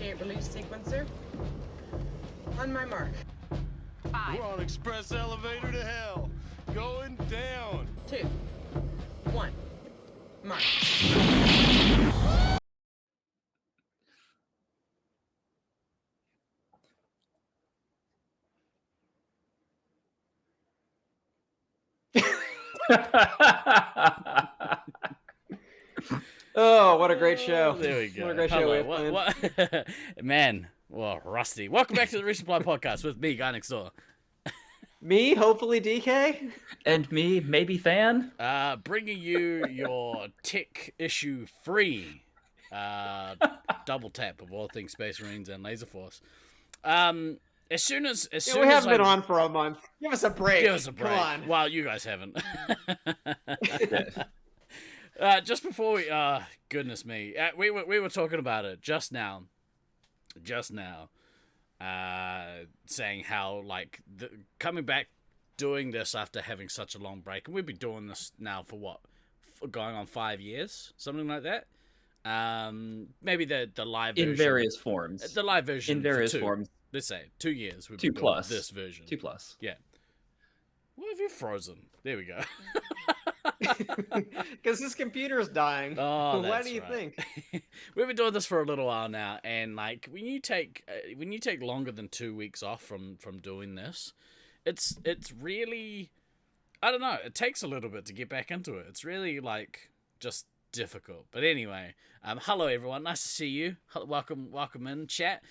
Initiate release sequencer. On my mark. 5. We're on express elevator to hell. Going down. 2, 1. Mark. Oh, what a great show. There we go. What a great show we have planned. What? Man, well, rusty. Welcome back to the Resupply Podcast with me, Guy Next Door. Me, hopefully DK. And me, maybe Than. Bringing you your tech issue free double tap of all things Space Marines and Laser Force. As soon as we haven't been on for a month. Give us a break. Give us a break. Come on. Well, you guys haven't. Just before we, goodness me, we were talking about it just now, saying how like coming back, doing this after having such a long break, and we've been doing this now for what, going on 5 years, something like that. Maybe the live version, In various forms. the live version In various for 2. forms. Let's say 2 years. We've 2 been plus. doing this version. 2 plus. Yeah. What have you frozen? There we go. Because this computer's dying. Oh, what that's do you right. think? We've been doing this for a little while now, and like when you take longer than 2 weeks off from doing this, it's really, I don't know, it takes a little bit to get back into it. It's really like just difficult. But anyway, hello everyone, nice to see you. Welcome in chat.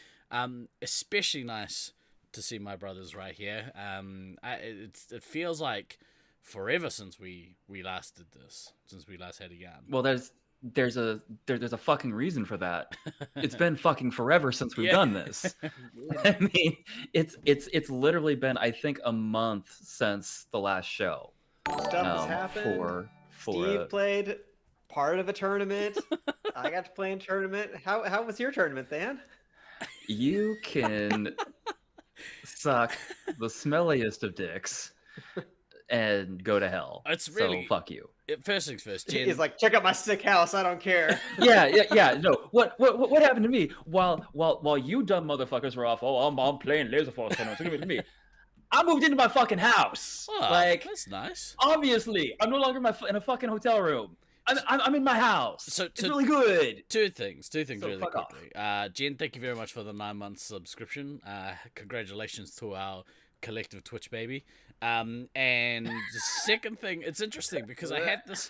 Especially nice to see my brothers right here. It feels like forever since we last did this, since we last had a yarn. Well, there's a fucking reason for that. It's been fucking forever since we've done this. I mean, it's literally been, I think, a month since the last show. Stuff has happened. Steve played part of a tournament. I got to play in a tournament. How was your tournament, Dan? You can suck the smelliest of dicks and go to hell. It's really, so fuck you. First things first, Jen. He's like, check out my sick house. I don't care. Yeah. No, what happened to me while you dumb motherfuckers were off? Oh, I'm playing Laser Force tournaments. Look at me. I moved into my fucking house. Oh, like, that's nice. Obviously, I'm no longer in a fucking hotel room. I'm in my house. So it's really good. Two things so really fuck quickly. Jen, thank you very much for the 9-month subscription. Congratulations to our collective Twitch baby. And the second thing, it's interesting because I had this.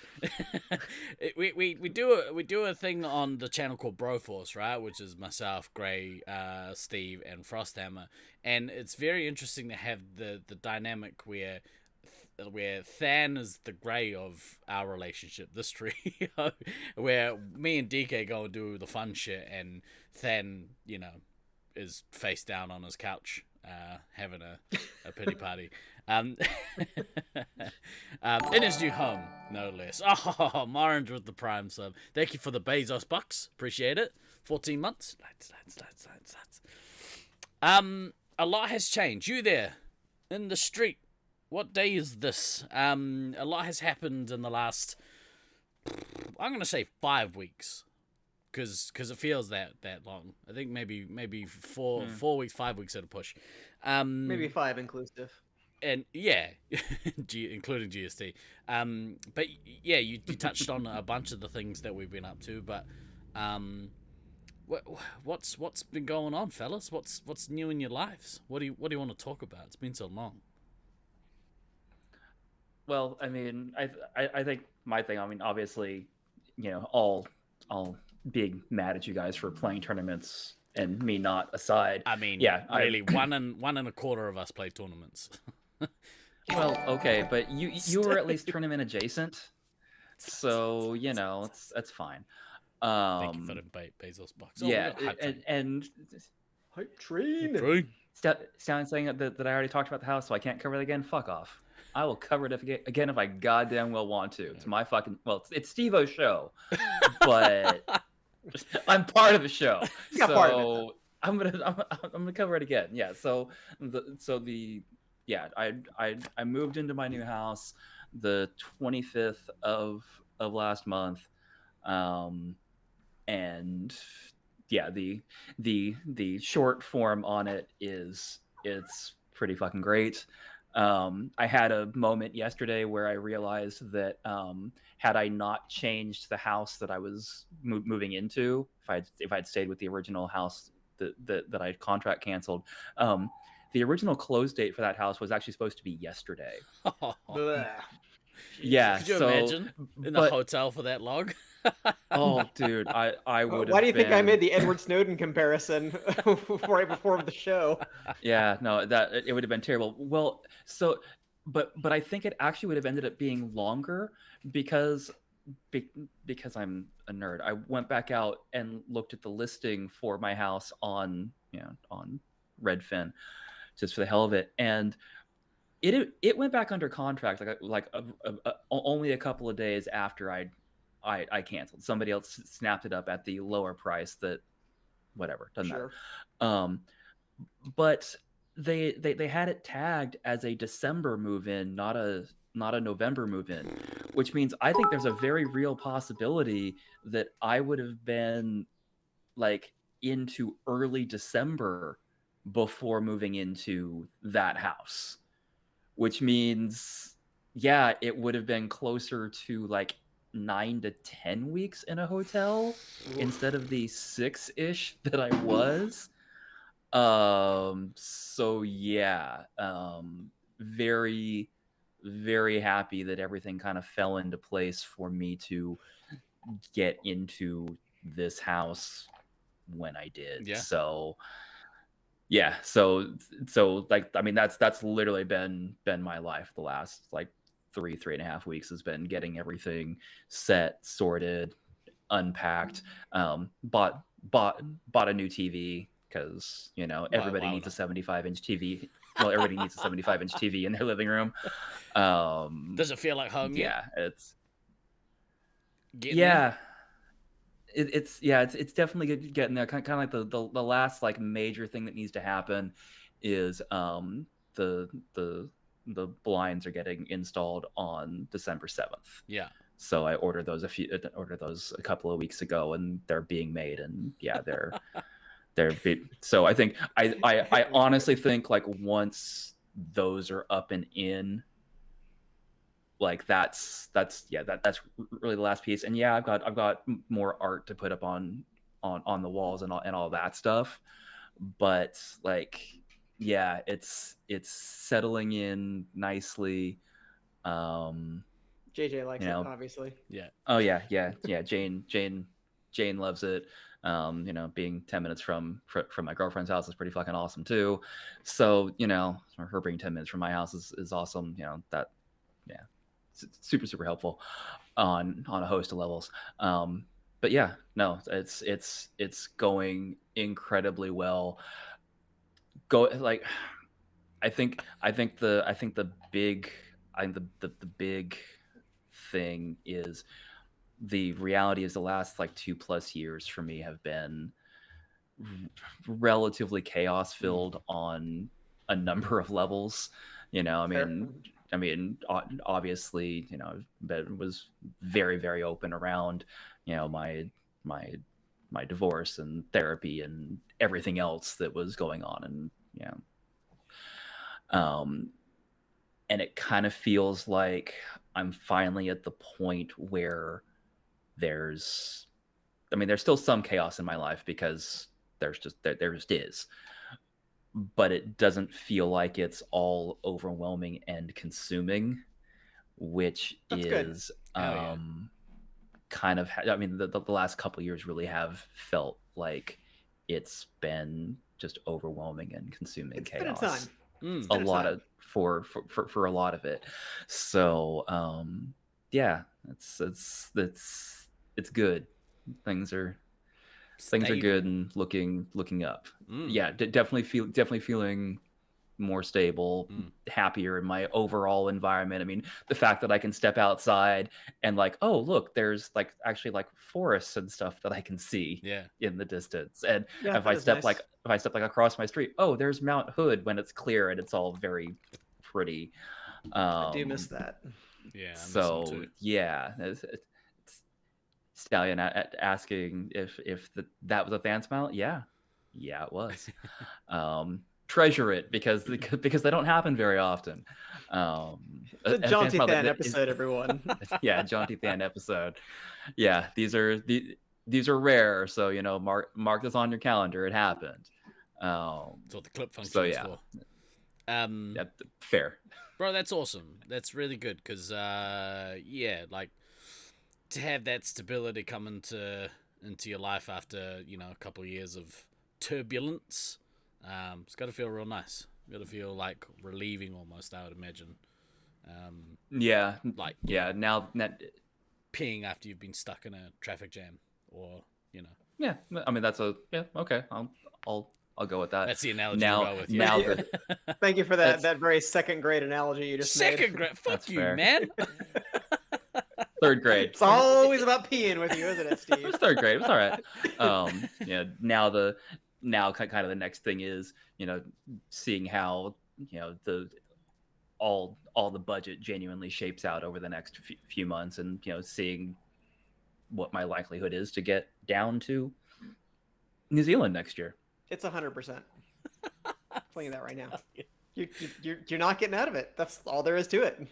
we do a thing on the channel called Broforce, right? Which is myself, Gray, Steve, and Frosthammer, and it's very interesting to have the dynamic where Than is the Grey of our relationship, this trio, where me and DK go and do the fun shit, and Than, is face down on his couch, having a pity party. In his new home, no less. Oh, Morange with the Prime sub. Thank you for the Bezos bucks. Appreciate it. 14 months. Lads. A lot has changed. You there, in the street. What day is this? A lot has happened in the last, I'm going to say 5 weeks. Because it feels that long. I think maybe 4 weeks, 5 weeks at a push. Maybe 5 inclusive. And yeah, including GST. But yeah, you touched on a bunch of the things that we've been up to. But what's been going on, fellas? What's new in your lives? What do you want to talk about? It's been so long. Well, I mean, I think my thing. I mean, obviously, all being mad at you guys for playing tournaments and me not aside. I mean, yeah, really, one and a quarter of us play tournaments. Well, okay, but you were at least tournament adjacent, so it's fine. Thank you for the Bezos bucks. Yeah, and hype train. Sound saying that I already talked about the house, so I can't cover it again. Fuck off. I will cover it again if I goddamn well want to. It's my fucking it's Steve-O's show, but I'm part of the show, so I'm gonna cover it again. Yeah. I moved into my new house the 25th of last month, and yeah, the short form on it is it's pretty fucking great. I had a moment yesterday where I realized that had I not changed the house that I was moving into, if I'd stayed with the original house that I contract canceled, the original close date for that house was actually supposed to be yesterday. Blah. Yeah, Could you so imagine in the hotel for that long? oh, dude, I would. Why do you think I been... made the Edward Snowden comparison right before the show? Yeah, no, that it would have been terrible. Well, so, but I think it actually would have ended up being longer because because I'm a nerd. I went back out and looked at the listing for my house on on Redfin, just for the hell of it, and it went back under contract only a couple of days after I canceled. Somebody else snapped it up at the lower price that whatever doesn't matter. But they had it tagged as a December move-in, not a November move-in, which means I think there's a very real possibility that I would have been like into early December before moving into that house, which means yeah, it would have been closer to like 9 to 10 weeks in a hotel instead of the 6-ish that I was. So yeah, very, very happy that everything kind of fell into place for me to get into this house when I did. Yeah. So yeah, so like, I mean, that's literally been my life the last like 3.5 weeks has been getting everything set, sorted, unpacked, bought a new TV because everybody needs a 75-inch TV. Well, everybody needs a 75-inch TV in their living room. Does it feel like home yeah, yet? It's definitely getting there. Kind of like the last like major thing that needs to happen is the blinds are getting installed on December 7th. Yeah. So I ordered those a couple of weeks ago, and they're being made, and yeah, so I think I honestly think like once those are up and in, like that's really the last piece. And yeah, I've got more art to put up on the walls and all that stuff, but like yeah, it's settling in nicely. JJ likes it, obviously. Yeah. Oh yeah. Jane loves it. Being 10 minutes from my girlfriend's house is pretty fucking awesome too. So her being 10 minutes from my house is awesome. It's super helpful on a host of levels. But yeah, no, it's going incredibly well. I think the big thing is the reality is the last like 2+ years for me have been relatively chaos filled on a number of levels. I mean, obviously, Ben was very, very open around, my divorce and therapy and everything else that was going on, and it kind of feels like I'm finally at the point where there's still some chaos in my life because there just is, but it doesn't feel like it's all overwhelming and consuming, which That's is kind of, I mean, the last couple of years really have felt like it's been just overwhelming and consuming chaos. Been a time. A lot of for a lot of it. So yeah, it's good. Things are good and looking up. Yeah, definitely feeling more stable, happier in my overall environment. I mean, the fact that I can step outside and like, oh look, there's like actually like forests and stuff that I can see in the distance. And if I step like across my street, oh, there's Mount Hood when it's clear and it's all very pretty. I do miss that. Yeah. So yeah, Stallion asking if that was a fan smile. Yeah, it was. Treasure it because they don't happen very often. It's a jaunty fan episode, everyone. Yeah, jaunty fan episode. Yeah, these are rare, so mark this on your calendar. It happened. That's what the clip function So is yeah, for. yeah, fair. Bro, that's awesome. That's really good because yeah, like to have that stability come into your life after a couple of years of turbulence, it's got to feel real nice. Got to feel like relieving almost, I would imagine. Yeah, like now peeing after you've been stuck in a traffic jam, or Yeah, I mean okay. I'll go with that. That's the analogy now. to go with. Now, Thank you for that very second grade analogy you just made. Second grade, fuck That's you, fair. man. Third grade. It's always about peeing with you, isn't it, Steve? It's third grade. It's all right. Yeah. Now kind of the next thing is seeing how all the budget genuinely shapes out over the next few months, and seeing what my likelihood is to get down to New Zealand next year. It's 100%. Playing that right now. You're not getting out of it. That's all there is to it.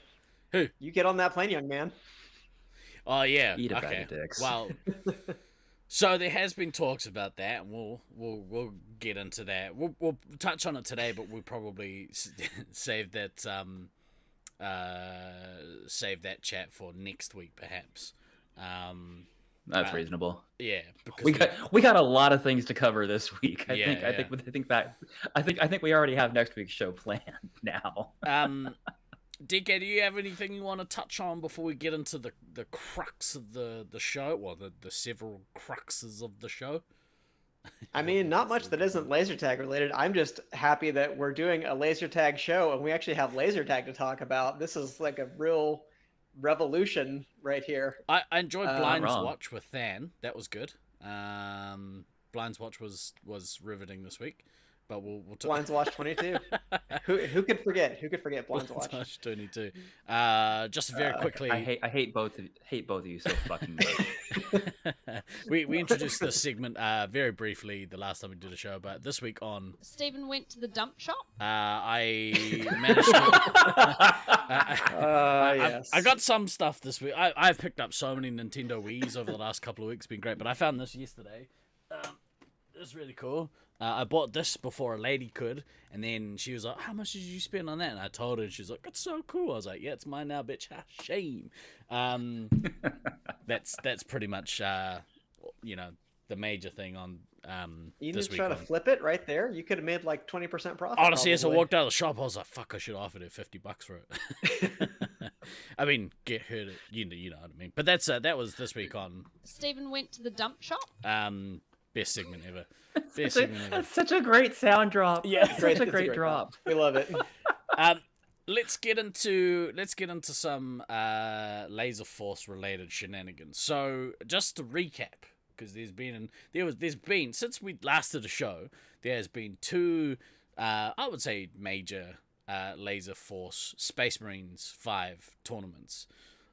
Who? You get on that plane, young man. Oh yeah. Eat a bag Okay. of dicks. Well, so there has been talks about that, and we'll get into that. We'll touch on it today, but we'll probably save that chat for next week, perhaps. That's reasonable. Yeah, because we got a lot of things to cover this week. I think we already have next week's show planned now. DK, do you have anything you want to touch on before we get into the crux of the show? Well, the several cruxes of the show. I mean, not much that isn't laser tag related. I'm just happy that we're doing a laser tag show and we actually have laser tag to talk about. This is like a real revolution right here. I enjoyed Blind's Watch with Than. That was good. Blind's Watch was riveting this week, but we'll talk. Blind's Watch 22. Who could forget? Who could forget Blind's Watch 22? Just very quickly. I hate both of you so fucking much. we introduced this segment very briefly the last time we did a show, but this week on Stephen went to the dump shop. I managed to. Yes. I got some stuff this week. I've picked up so many Nintendo Wiis over the last couple of weeks. It's been great, but I found this yesterday. It's really cool. I bought this before a lady could, and then she was like, "How much did you spend on that?" And I told her, and she's like, "It's so cool." I was like, "Yeah, it's mine now, bitch." Ha, shame. That's pretty much the major thing on You this need to try to week. flip it right there. You could have made like 20% profit. Honestly, as I probably. walked out of the shop, I was like, "Fuck, I should have offered her $50 for it." I mean, get her to, you know what I mean. But that was this week on Stephen went to the dump shop. best segment ever. Best segment ever. That's such a great sound drop. Yeah. Such a great drop. We love it. Let's get into some Laser Force related shenanigans. So just to recap, because there's been since we last did a show, there has been two I would say major Laser Force Space Marines 5 tournaments.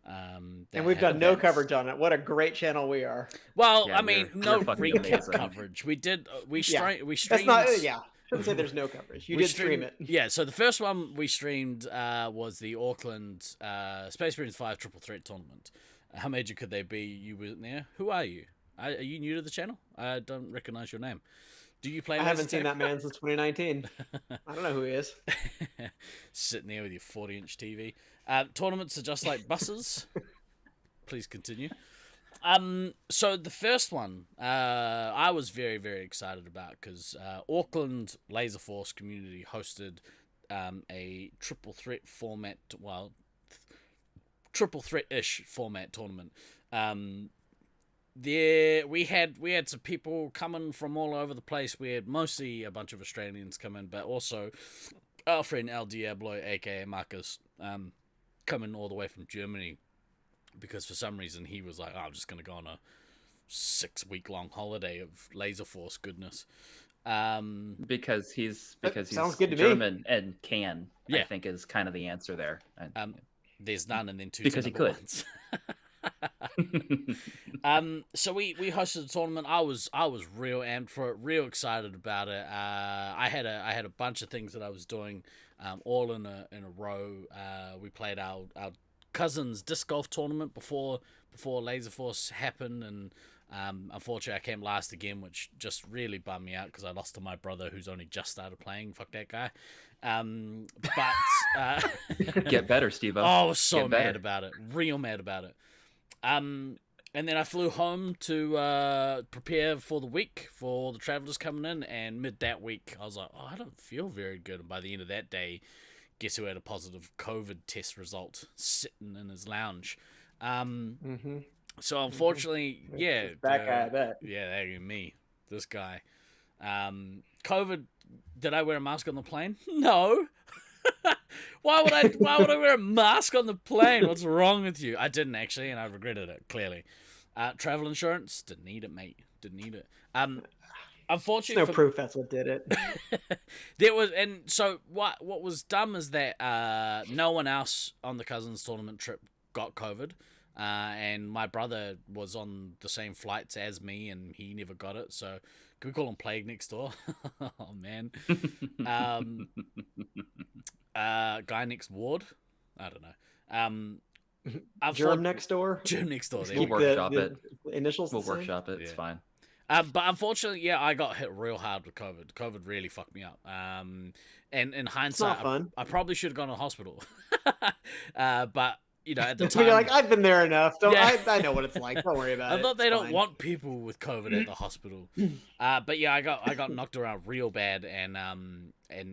And we've done no coverage on it. What a great channel we are. Well, Yeah, I mean, you're no fucking recap amazing. coverage. We did. We Yeah. streamed. That's not. Yeah. Shouldn't say there's no coverage. You we did stream it. Yeah, so the first one we streamed was the Auckland Space Marines 5 Triple Threat tournament. How major could they be? You weren't there. Who are you? Are you new to the channel? I don't recognize your name. Do you play? I haven't seen that man since 2019. I don't know who he is. Sitting there with your 40-inch TV. Tournaments are just like buses. Please continue. So the first one, I was very, very excited about because Auckland Laser Force community hosted a triple threat format, triple threat-ish format tournament. There we had some people coming from all over the place. We had mostly a bunch of Australians come in, but also our friend El Diablo, aka Marcus, coming all the way from Germany. Because for some reason he was like, I'm just going to go on a 6-week-long holiday of Laser Force goodness. Because he's sounds good to me. German and can, Yeah. I think is kind of the answer there. There's none and then two Because he number could. ones. So we hosted a tournament. I was real amped for it, real excited about it. I had a bunch of things that I was doing, all in a row. We played our cousins disc golf tournament before Laser Force happened, and unfortunately I came last again, which just really bummed me out because I lost to my brother who's only just started playing. Fuck that guy. But Get better, Steve-O. oh, I was so Get better. mad about it, real mad about it. And then I flew home to prepare for the week for the travelers coming in, and mid that week I was like, oh, I don't feel very good. And by the end of that day, guess who had a positive COVID test result sitting in his lounge. So unfortunately, yeah, That guy, I bet. yeah, that ain't me, this guy. COVID. Did I wear a mask on the plane? No. Why would I wear a mask on the plane? What's wrong with you? I didn't actually, and I regretted it clearly. Travel insurance, didn't need it, mate. Didn't need it. Unfortunately, There's no proof that's what did it. there was, and so what was dumb is that no one else on the cousins tournament trip got COVID, and my brother was on the same flights as me, and he never got it. So can we call him Plague Next Door? Oh man. Guy next ward? I don't know. Germ next door. Germ next door. There We'll you go. workshop it. Initials. We'll the same? workshop it. It's Yeah. fine. But unfortunately, yeah, I got hit real hard with COVID. COVID really fucked me up. And in hindsight, fun. I probably should have gone to hospital. But you know, at the time, You're like, I've been there enough. Don't Yeah. I know what it's like. Don't worry about it. I thought they It's don't fine. want people with COVID at the hospital. But yeah, I got knocked around real bad, and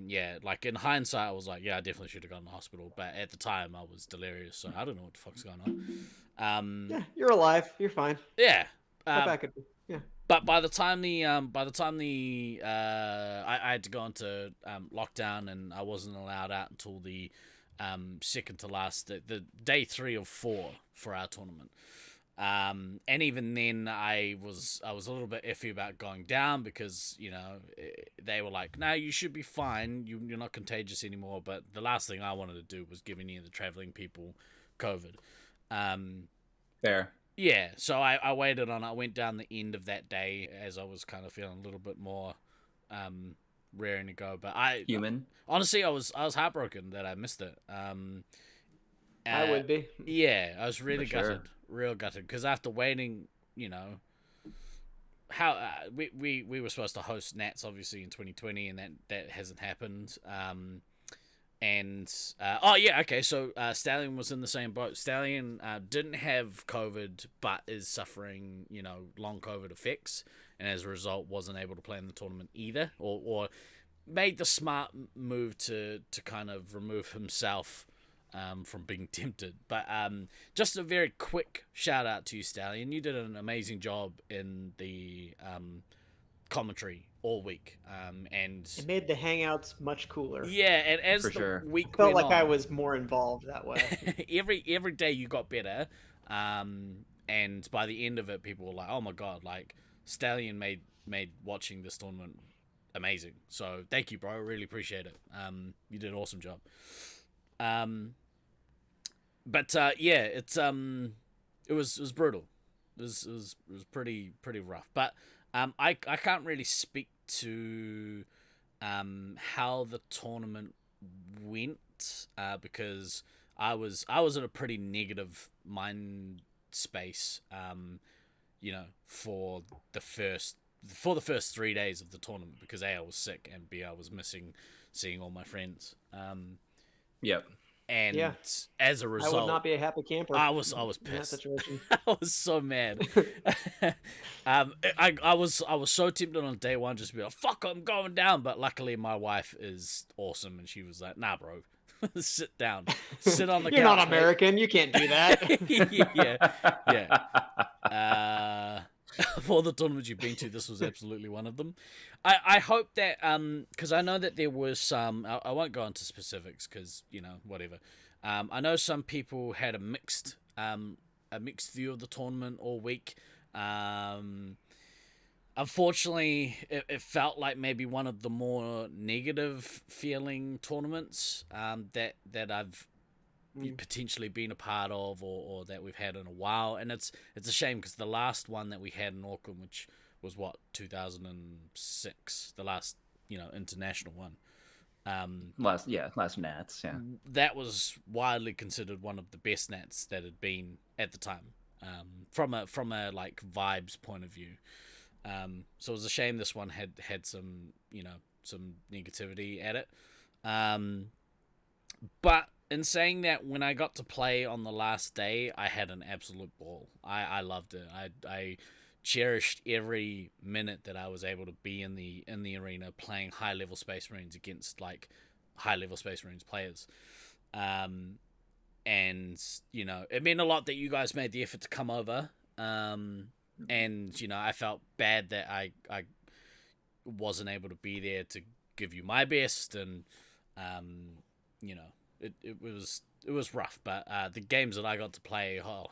yeah, like in hindsight, I was like, yeah, I definitely should have gone to the hospital. But at the time, I was delirious, so I don't know what the fuck's going on. Yeah, you're alive. You're fine. Yeah. Go back. Yeah. But by the time I had to go into lockdown, and I wasn't allowed out until the second to last, the day 3 or 4 for our tournament. And even then, I was a little bit iffy about going down because, you know, they were like, "No, you should be fine. You're not contagious anymore." But the last thing I wanted to do was give any of the traveling people COVID. Fair. Yeah, so I waited on. I went down the end of that day as I was kind of feeling a little bit more raring to go. But Human. honestly, I was heartbroken that I missed it. I would be. Yeah, I was really For sure. gutted, real gutted, because after waiting, you know, how we were supposed to host Nats obviously in 2020, and that hasn't happened. Oh yeah, okay. So Stallion was in the same boat. Stallion didn't have COVID, but is suffering, you know, long COVID effects, and as a result, wasn't able to play in the tournament either, or made the smart move to kind of remove himself from being tempted. But just a very quick shout out to you, Stallion. You did an amazing job in the commentary all week, and It made the hangouts much cooler. yeah, and as For the sure. week Felt went like I on, was more involved that way. every day you got better, and by the end of it, people were like, "Oh my god!" Like Stallion made watching this tournament amazing. So thank you, bro. Really appreciate it. You did an awesome job. But yeah, it was brutal. It was pretty rough. But I can't really speak to how the tournament went because I was in a pretty negative mind space, you know, for the first 3 days of the tournament because A, I was sick, and B, I was missing seeing all my friends. Yep. And Yeah. as a I result, would not be a happy camper. I was in that pissed. situation. I was so mad. I was so tempted on day one just to be like, "Fuck, I'm going down." But luckily, my wife is awesome, and she was like, "Nah, bro, sit down, sit on the couch." You're not mate." American. You can't do that. yeah. Of all the tournaments you've been to, this was absolutely one of them. I hope that because I know that there was some. I won't go into specifics because, you know, whatever. I know some people had a mixed view of the tournament all week. Unfortunately, it felt like maybe one of the more negative feeling tournaments that I've potentially been a part of, or that we've had in a while. And it's a shame because the last one that we had in Auckland, which was 2006, the last international one. Last Nats, yeah. That was widely considered one of the best Nats that had been at the time, from a like vibes point of view. So it was a shame this one had some some negativity at it. But in saying that, when I got to play on the last day, I had an absolute ball. I loved it. I cherished every minute that I was able to be in the arena playing high level Space Marines against like high level Space Marines players. And it meant a lot that you guys made the effort to come over. And I felt bad that I wasn't able to be there to give you my best, and it was rough, but the games that I got to play, I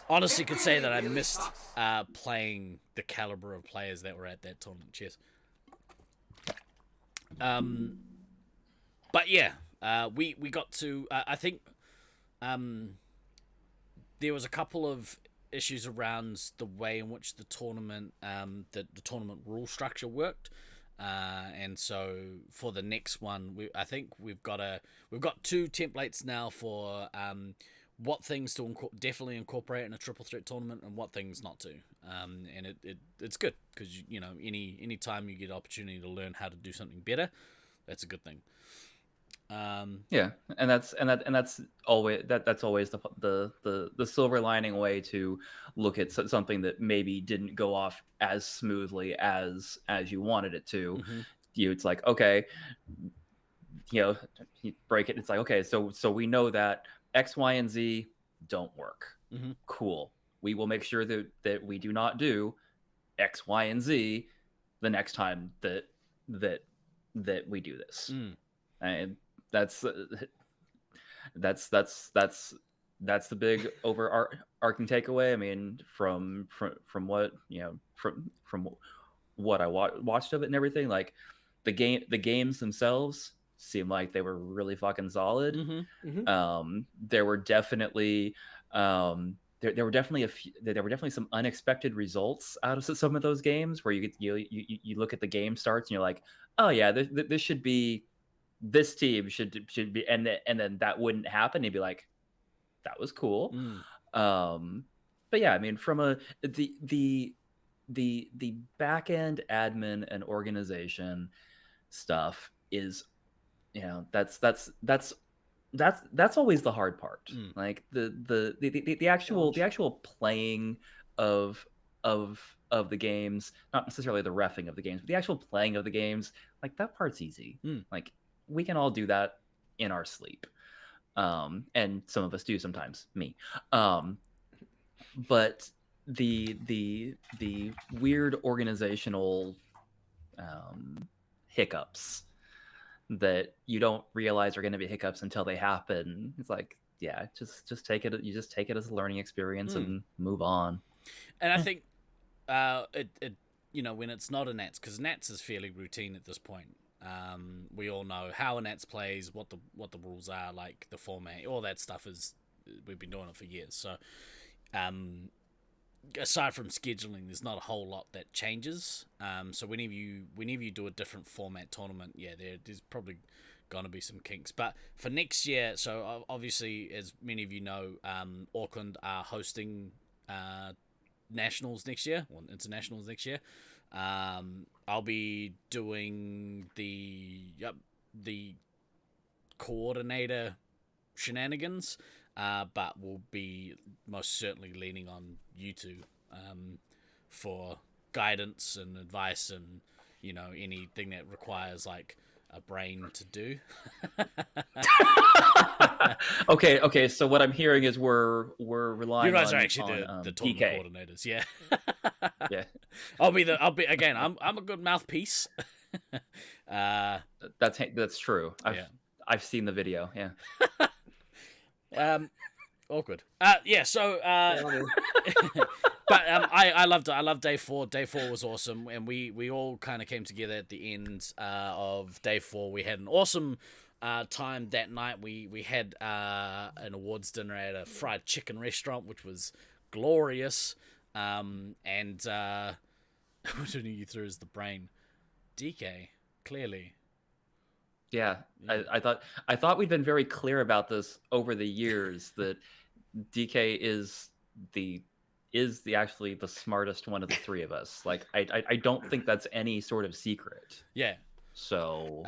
honestly could say that I missed playing the caliber of players that were at that tournament. Cheers. But yeah, we got to. I think there was a couple of issues around the way in which the tournament, the tournament rule structure worked. And so for the next one, I think we've got 2 templates now for what things to definitely incorporate in a triple threat tournament and what things not to. And it's good because any time you get opportunity to learn how to do something better, that's a good thing. Yeah, and that's always the silver lining way to look at something that maybe didn't go off as smoothly as you wanted it to. Mm-hmm. It's like, okay, you break it. It's like, okay, so we know that X, Y, and Z don't work. Mm-hmm. Cool. We will make sure that we do not do X, Y, and Z the next time that we do this. And that's the big overarching takeaway. I mean, from what from what I watched of it and everything, like the games themselves seem like they were really fucking solid. Mm-hmm. Mm-hmm. There were definitely there were definitely some unexpected results out of some of those games where you look at the game starts and you're like, oh yeah, this should be. This team should be, and then that wouldn't happen. You'd be like, that was cool. But yeah, I mean, from the back end admin and organization stuff is, that's always the hard part. Like the actual playing of the games, not necessarily the reffing of the games, but the actual playing of the games, like that part's easy. Like we can all do that in our sleep. And some of us do sometimes, me. But the weird organizational hiccups that you don't realize are going to be hiccups until they happen. It's like, yeah, just take it. You just take it as a learning experience and move on. And I think when it's not a Nats, because Nats is fairly routine at this point. We all know how a Nats plays, what the rules are, like the format, all that stuff we've been doing it for years. So, aside from scheduling, there's not a whole lot that changes. So whenever you do a different format tournament, yeah, there's probably gonna be some kinks. But for next year, so obviously, as many of you know, Auckland are hosting nationals next year, or internationals next year. I'll be doing the coordinator shenanigans, but we'll be most certainly leaning on you two for guidance and advice and anything that requires like a brain to do. Okay. So what I'm hearing is we're relying. You guys on, are actually the tournament PK coordinators, yeah. Yeah. I'll be again. I'm a good mouthpiece. That's true. I've seen the video. Yeah. Awkward. Yeah. So. But I loved it. I loved day 4. Day 4 was awesome, and we all kind of came together at the end of day 4. We had an awesome time that night, we had an awards dinner at a fried chicken restaurant, which was glorious. And what you threw is the brain. DK, clearly. Yeah, I thought we'd been very clear about this over the years that DK is actually the smartest one of the three of us. Like I don't think that's any sort of secret. Yeah. So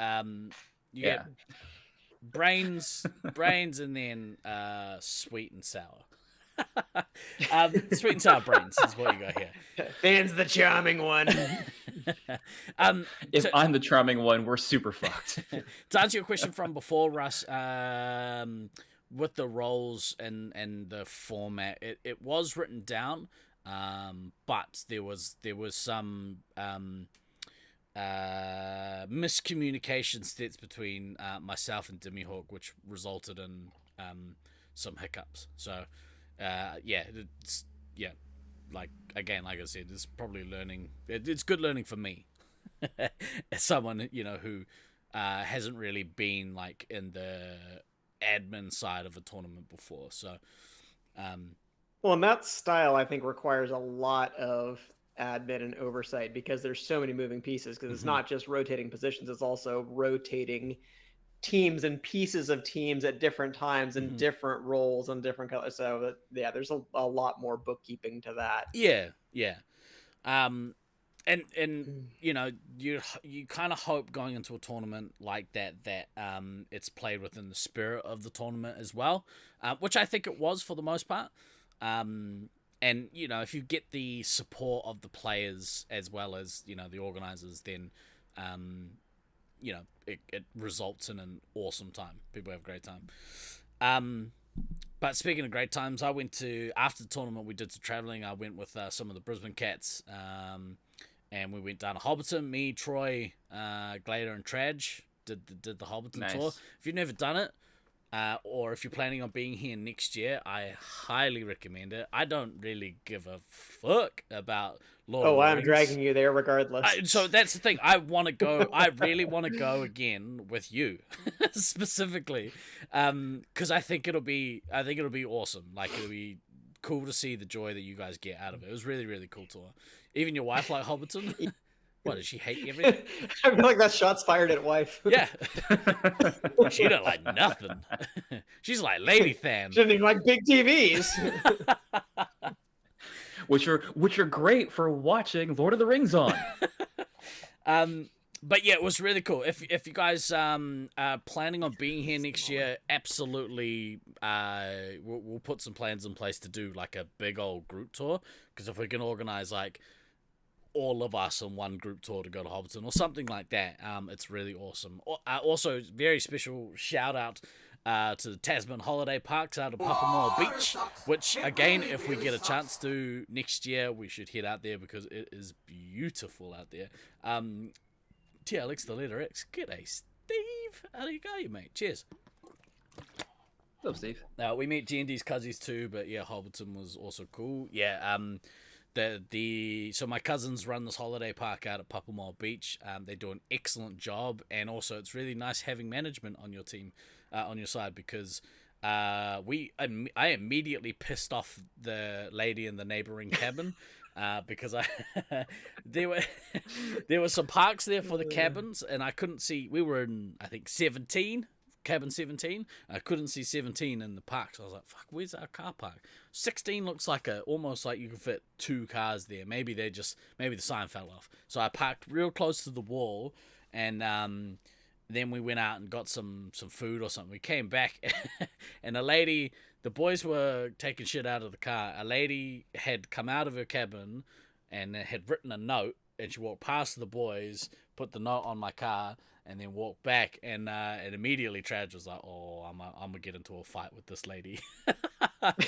you get brains, and then sweet and sour. Sweet and sour brains is what you got here. Van's the charming one. If I'm the charming one, we're super fucked. To answer your question from before, Russ, with the roles and the format, it was written down, but there was some miscommunication steps between myself and Demihawk, which resulted in some hiccups. So like I said, it's probably learning. It's good learning for me, as someone who hasn't really been like in the admin side of a tournament before. So, well, and that style I think requires a lot of admin and oversight because there's so many moving pieces. Because it's not just rotating positions; it's also rotating teams and pieces of teams at different times and different roles and different colors. So there's a lot more bookkeeping to that. Yeah. And you kind of hope going into a tournament like that it's played within the spirit of the tournament as well, which I think it was for the most part. And if you get the support of the players as well as the organizers, then it results in an awesome time. People have a great time. But speaking of great times, after the tournament, we did some traveling. I went with some of the Brisbane cats, and we went down to Hobbiton. Me, Troy, Glader, and Traj did the Hobbiton tour. If you've never done it, or if you're planning on being here next year, I highly recommend it. I don't really give a fuck about Lord of the I'm Rings. dragging you there regardless. So that's the thing. I want to go. I really want to go again with you, specifically, because I think it'll be awesome. Like it'll be cool to see the joy that you guys get out of it. It was really, really cool tour. Even your wife like Hobbiton. What, does she hate everything? I feel like that shot's fired at wife. Yeah. She don't like nothing. She's like Lady Than. She doesn't even like big TVs. which are great for watching Lord of the Rings on. But yeah, it was really cool. If you guys are planning on being here next year, absolutely, we'll put some plans in place to do like a big old group tour. Because if we can organize like all of us on one group tour to go to Hobbiton or something like that, it's really awesome. Also, very special shout out to the Tasman Holiday Parks out of Papamoa Beach, which again, if we get a chance to next year, we should head out there because it is beautiful out there. TLX the letter X. G'day, Steve. How do you go, mate? Cheers. What's up, Steve? We met G&D's cousins too, but yeah, Hobbiton was also cool. Yeah, so my cousins run this holiday park out at Papamoa Beach. They do an excellent job, and also it's really nice having management on your team, on your side, because I immediately pissed off the lady in the neighboring cabin. Because there were some parks there for the cabins, and I couldn't see. We were in, I think, 17, cabin 17. I couldn't see 17 in the park, so I was like, "Fuck, where's our car park?" 16 looks like almost like you can fit 2 cars there. Maybe the sign fell off. So I parked real close to the wall, and then we went out and got some food or something. We came back, and a lady. The boys were taking shit out of the car. A lady had come out of her cabin and had written a note, and she walked past the boys, put the note on my car, and then walked back. And immediately Traj was like, "Oh, I'm gonna get into a fight with this lady."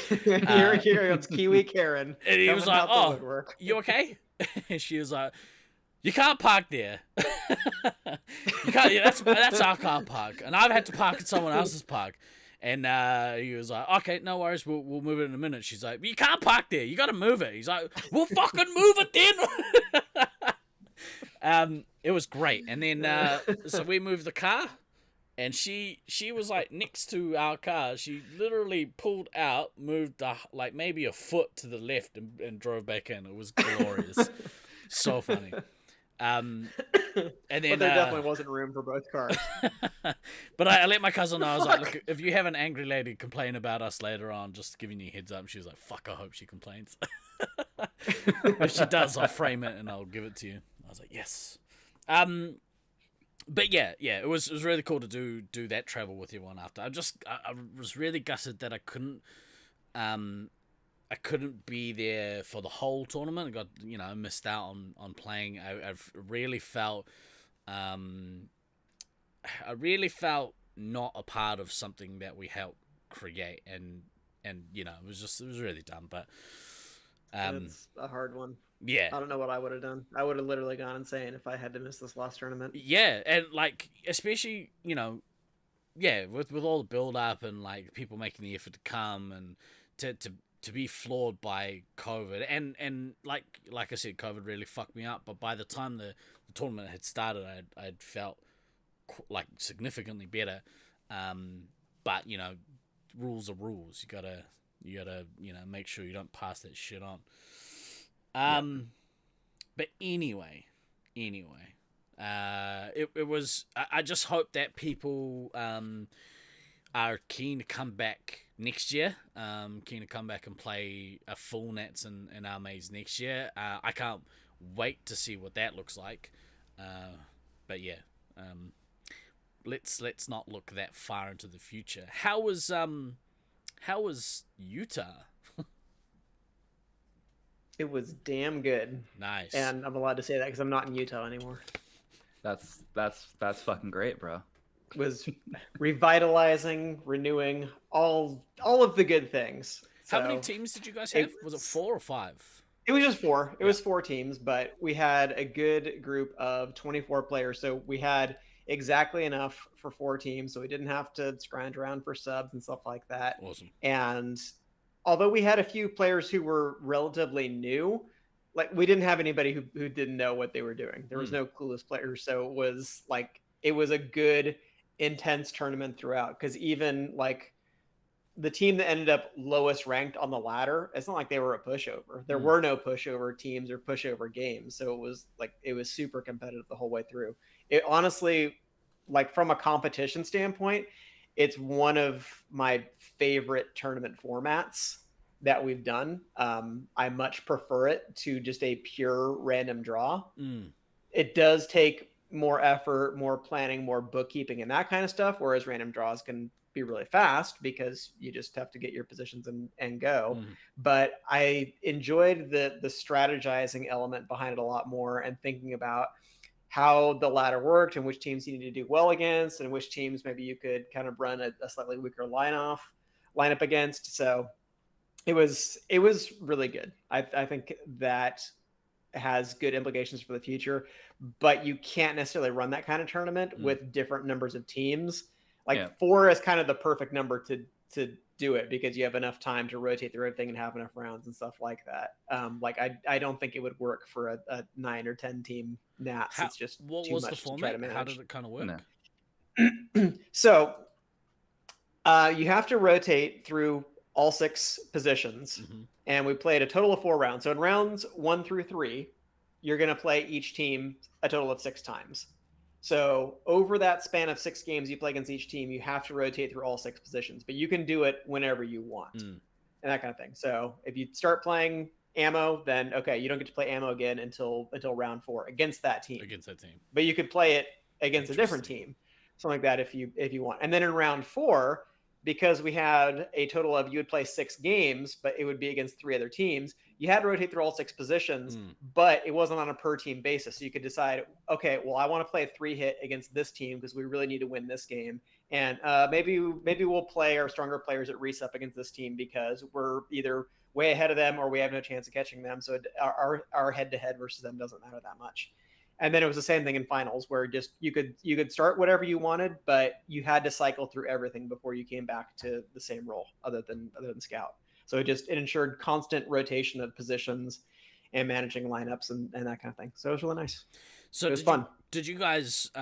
Here, it's Kiwi Karen. And he was like, "Oh, you okay?" And she was like, "You can't park there. You can't. Yeah, that's our car park, and I've had to park at someone else's park." And he was like, "Okay, no worries, we'll move it in a minute." She's like, "You can't park there. You got to move it." He's like, "We'll fucking move it then." It was great. And then so we moved the car, And she was like next to our car. She literally pulled out, moved like maybe a foot to the left, and drove back in. It was glorious, so funny. And then, but there definitely wasn't room for both cars. But I let my cousin know. I was like, look, if you have an angry lady complain about us later on, just giving you a heads up. She was like, fuck, I hope she complains. If she does, I'll frame it and I'll give it to you. I was like, yes. But yeah, it was really cool to do that travel with everyone after. I was really gutted that I couldn't be there for the whole tournament. I got missed out on playing. I've really felt not a part of something that we helped create, and it was really dumb. But it's a hard one. Yeah, I don't know what I would have done. I would have literally gone insane if I had to miss this last tournament. Yeah, and like especially with all the build up and like people making the effort to come and to be floored by COVID and like I said, COVID really fucked me up. But by the time the tournament had started, I'd felt like significantly better. But rules are rules. You gotta make sure you don't pass that shit on. But anyway, it was. I just hope that people are keen to come back next year. Keen to come back and play a full Nats in our maze next year. I can't wait to see what that looks like. But yeah, let's not look that far into the future. How was Utah? It was damn good. Nice. And I'm allowed to say that because I'm not in Utah anymore. That's fucking great, bro. It was revitalizing, renewing, all of the good things. How many teams did you guys have? Was it 4 or 5? It was just 4. It was 4 teams, but we had a good group of 24 players. So we had exactly enough for 4 teams. So we didn't have to scrounge around for subs and stuff like that. Awesome. And although we had a few players who were relatively new, like we didn't have anybody who didn't know what they were doing. There was no clueless players. So it was a good, intense tournament throughout. Because even like the team that ended up lowest ranked on the ladder, it's not like they were a pushover. There were no pushover teams or pushover games. So it was super competitive the whole way through. It honestly, like from a competition standpoint, it's one of my favorite tournament formats that we've done. I much prefer it to just a pure random draw. It does take more effort, more planning, more bookkeeping and that kind of stuff, whereas random draws can be really fast because you just have to get your positions and go. But I enjoyed the strategizing element behind it a lot more, and thinking about how the ladder worked and which teams you need to do well against and which teams maybe you could kind of run a slightly weaker lineup against. So it was really good. I think that has good implications for the future, but you can't necessarily run that kind of tournament with different numbers of teams. 4 is kind of the perfect number to do it, because you have enough time to rotate through everything and have enough rounds and stuff like that. I don't think it would work for a 9 or 10 team Nats. It's just what too was much the to format? try to manage. How did it kind of work? No. So you have to rotate through all 6 positions, and we played a total of 4 rounds. So in rounds 1 through 3, you're going to play each team a total of 6 times. So over that span of 6 games you play against each team, you have to rotate through all 6 positions, but you can do it whenever you want and that kind of thing. So if you start playing ammo, then okay, you don't get to play ammo again until round 4 against that team. But you could play it against a different team, something like that if you want. And then in round 4, because we had a total of, you would play 6 games, but it would be against 3 other teams. You had to rotate through all 6 positions, but it wasn't on a per team basis. So you could decide, okay, well, I want to play a 3-hit against this team because we really need to win this game. And maybe we'll play our stronger players at Resup against this team because we're either way ahead of them or we have no chance of catching them. So our head-to-head versus them doesn't matter that much. And then it was the same thing in finals, where just you could start whatever you wanted, but you had to cycle through everything before you came back to the same role, other than scout. So it ensured constant rotation of positions and managing lineups and that kind of thing. So it was really nice. So it was fun. Did you guys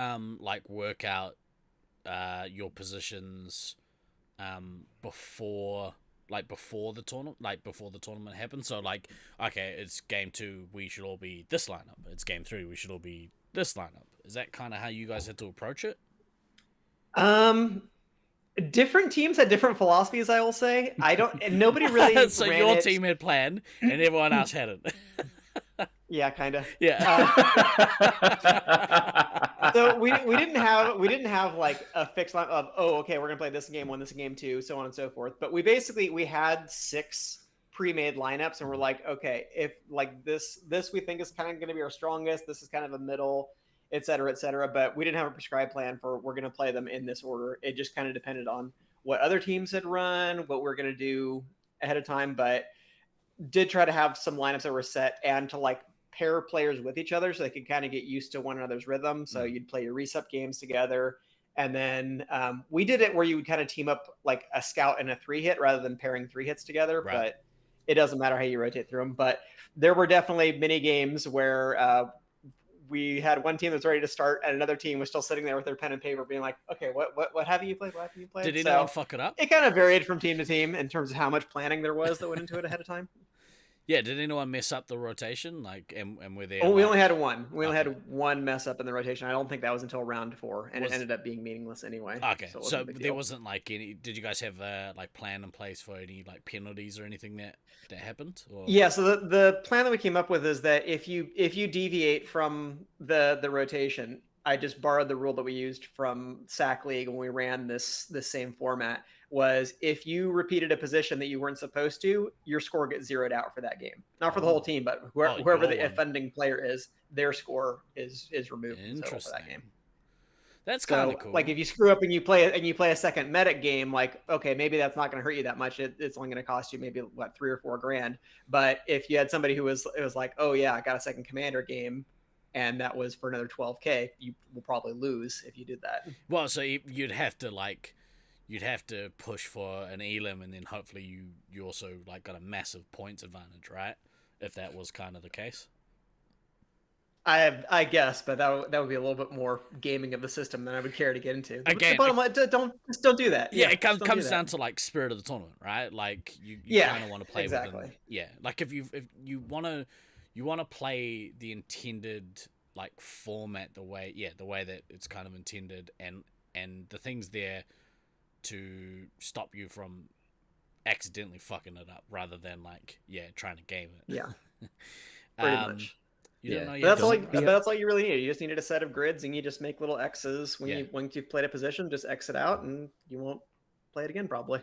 work out your positions before the tournament happened. So like, okay, it's game 2, we should all be this lineup. It's game 3, we should all be this lineup. Is that kind of how you guys had to approach it? Different teams had different philosophies, I will say. And nobody really so ran your it. team had planned and everyone else hadn't. Yeah, kind of. Yeah. So we didn't have like a fixed line of, oh, okay, we're gonna play this in game 1, this in game 2, so on and so forth. But we had 6 pre-made lineups, and we're like, okay, if like this we think is kind of going to be our strongest, this is kind of a middle, et cetera, but we didn't have a prescribed plan for we're going to play them in this order. It just kind of depended on what other teams had run, what we're going to do ahead of time, but did try to have some lineups that were set and to like pair players with each other so they could kind of get used to one another's rhythm. So you'd play your Resup games together. And then we did it where you would kind of team up like a scout and a 3-hit rather than pairing 3 hits together. Right. But it doesn't matter how you rotate through them. But there were definitely mini games where we had one team that's ready to start and another team was still sitting there with their pen and paper being like, okay, what have you played? What have you played? Did anyone fuck it up? It kind of varied from team to team in terms of how much planning there was that went into it ahead of time. Yeah, did anyone mess up the rotation? Like, and were there? Oh, like... we only had one. We only had one mess up in the rotation. I don't think that was until round 4, and it ended up being meaningless anyway. Okay, so there wasn't like any. Did you guys have a like plan in place for any like penalties or anything that happened? Or... Yeah, so the plan that we came up with is that if you deviate from the rotation, I just borrowed the rule that we used from SAC League when we ran this same format. Was if you repeated a position that you weren't supposed to, your score gets zeroed out for that game. Not for the whole team, but whoever the offending player is, their score is removed for that game. That's kind of cool. Like if you screw up and you play a second medic game, like, okay, maybe that's not going to hurt you that much. It's only going to cost you maybe what, $3 or $4 grand. But if you had somebody who was like, oh yeah, I got a second commander game, and that was for another $12K, you will probably lose if you did that. Well, so you'd have to push for an elim, and then hopefully you also like got a massive points advantage, right? If that was kind of the case. I guess, but that would be a little bit more gaming of the system than I would care to get into. Again, the bottom line, don't do that. Yeah, it comes down to like spirit of the tournament, right? Like you kind of want to play exactly. Within, yeah, like if you want to play the intended like format the way that it's kind of intended, and the things there to stop you from accidentally fucking it up rather than like trying to game it. Yeah, pretty much. That's all you really need. You just needed a set of grids, and you just make little X's once you've played a position. Just X it out, and you won't play it again probably.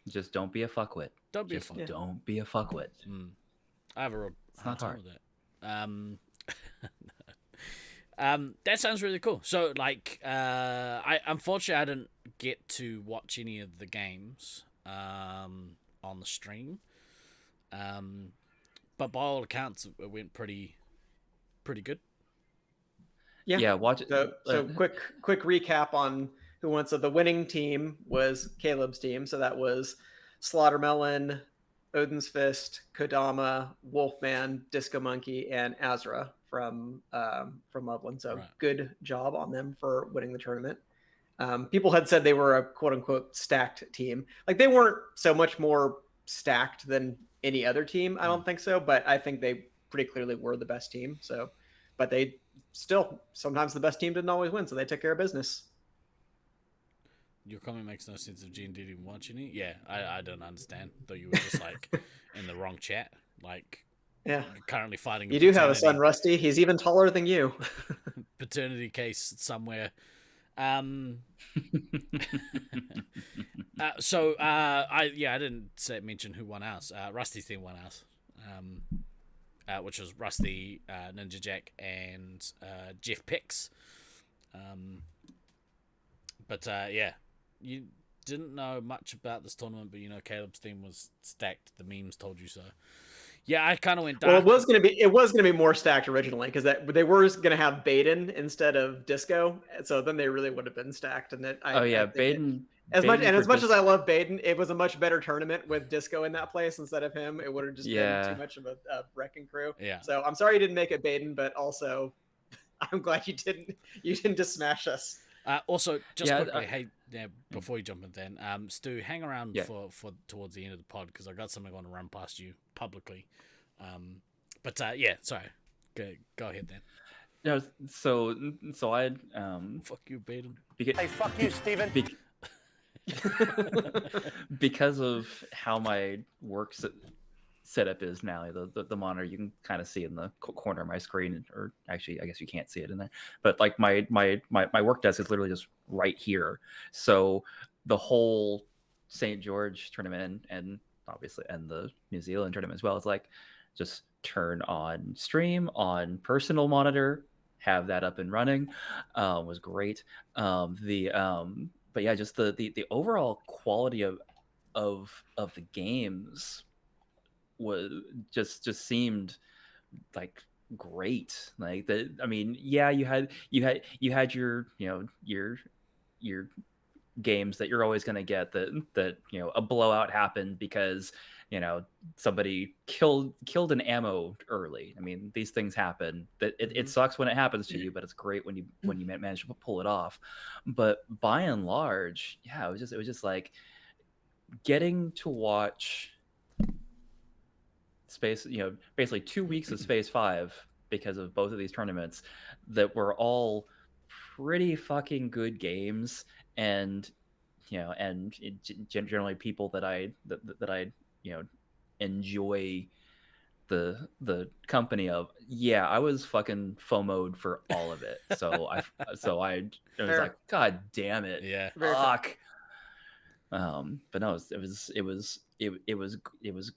Just don't be a fuckwit. Don't be a fuckwit. I have a real hard time with that. That sounds really cool. So like, I unfortunately I didn't get to watch any of the games on the stream, but by all accounts it went pretty good. Yeah, watch it. So quick recap on who won. So the winning team was Caleb's team. So that was Slaughtermelon, Odin's Fist, Kodama, Wolfman, Disco Monkey, and Azra from Loveland. So Good job on them for winning the tournament. People had said they were a quote unquote stacked team. Like they weren't so much more stacked than any other team. I don't think so, but I think they pretty clearly were the best team. So, but they still, sometimes the best team didn't always win. So they took care of business. Your comment makes no sense if Gene didn't watch any. Yeah, I don't understand. Though you were just like in the wrong chat. Like, yeah, you're currently fighting. You do have a son, Rusty. He's even taller than you. Paternity case somewhere. So I didn't mention who won ours. Rusty's team won ours. Which was Rusty, Ninja Jack, and Jeff Pix. But you didn't know much about this tournament, but you know Caleb's team was stacked. The memes told you so. Yeah, I kind of went dark. Well, it was gonna be more stacked originally because they were gonna have Baden instead of Disco, so then they really would have been stacked. And Baden. As much as I love Baden, it was a much better tournament with Disco in that place instead of him. It would have just been too much of a wrecking crew. Yeah. So I'm sorry you didn't make it Baden, but also I'm glad you didn't just smash us. Also, just Yeah, quickly, hey, before you jump in, then, Stu, hang around Yeah. for towards the end of the pod because I got something I want to run past you publicly. But yeah, sorry, go ahead then. No, so I Fuck you, Baden. Hey, fuck you, Steven. Because of how my work setup is now, the monitor you can kind of see in the corner of my screen, or actually I guess you can't see it in there, but like my work desk is literally just right here. So the whole St. George tournament and obviously and the New Zealand tournament as well, it's like just turn on stream on personal monitor, have that up and running. Was great. But yeah, just the overall quality of the games was just seemed like great. Like that, I mean, yeah, you had your your games that you're always going to get that a blowout happened because somebody killed an ammo early. I mean, these things happen. That it sucks when it happens to you, but it's great when you manage to pull it off. But by and large, yeah, it was just like getting to watch Space, basically 2 weeks of Space 5 because of both of these tournaments that were all pretty fucking good games, and generally people that I enjoy the company of. Yeah, I was fucking FOMO'd for all of it. So I was like, God damn it. Yeah. Fuck. But no, it was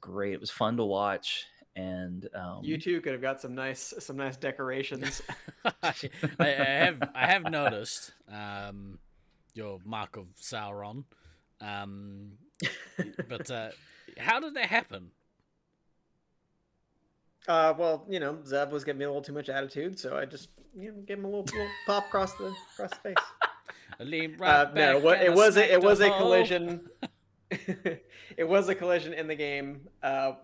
great. It was fun to watch, and You too could have got some nice decorations. I have noticed your Mark of Sauron, but how did that happen? Well, Zev was giving me a little too much attitude, so I just gave him a little pop across the face. I leaned right No, back it and was I a smacked collision. It was a collision in the game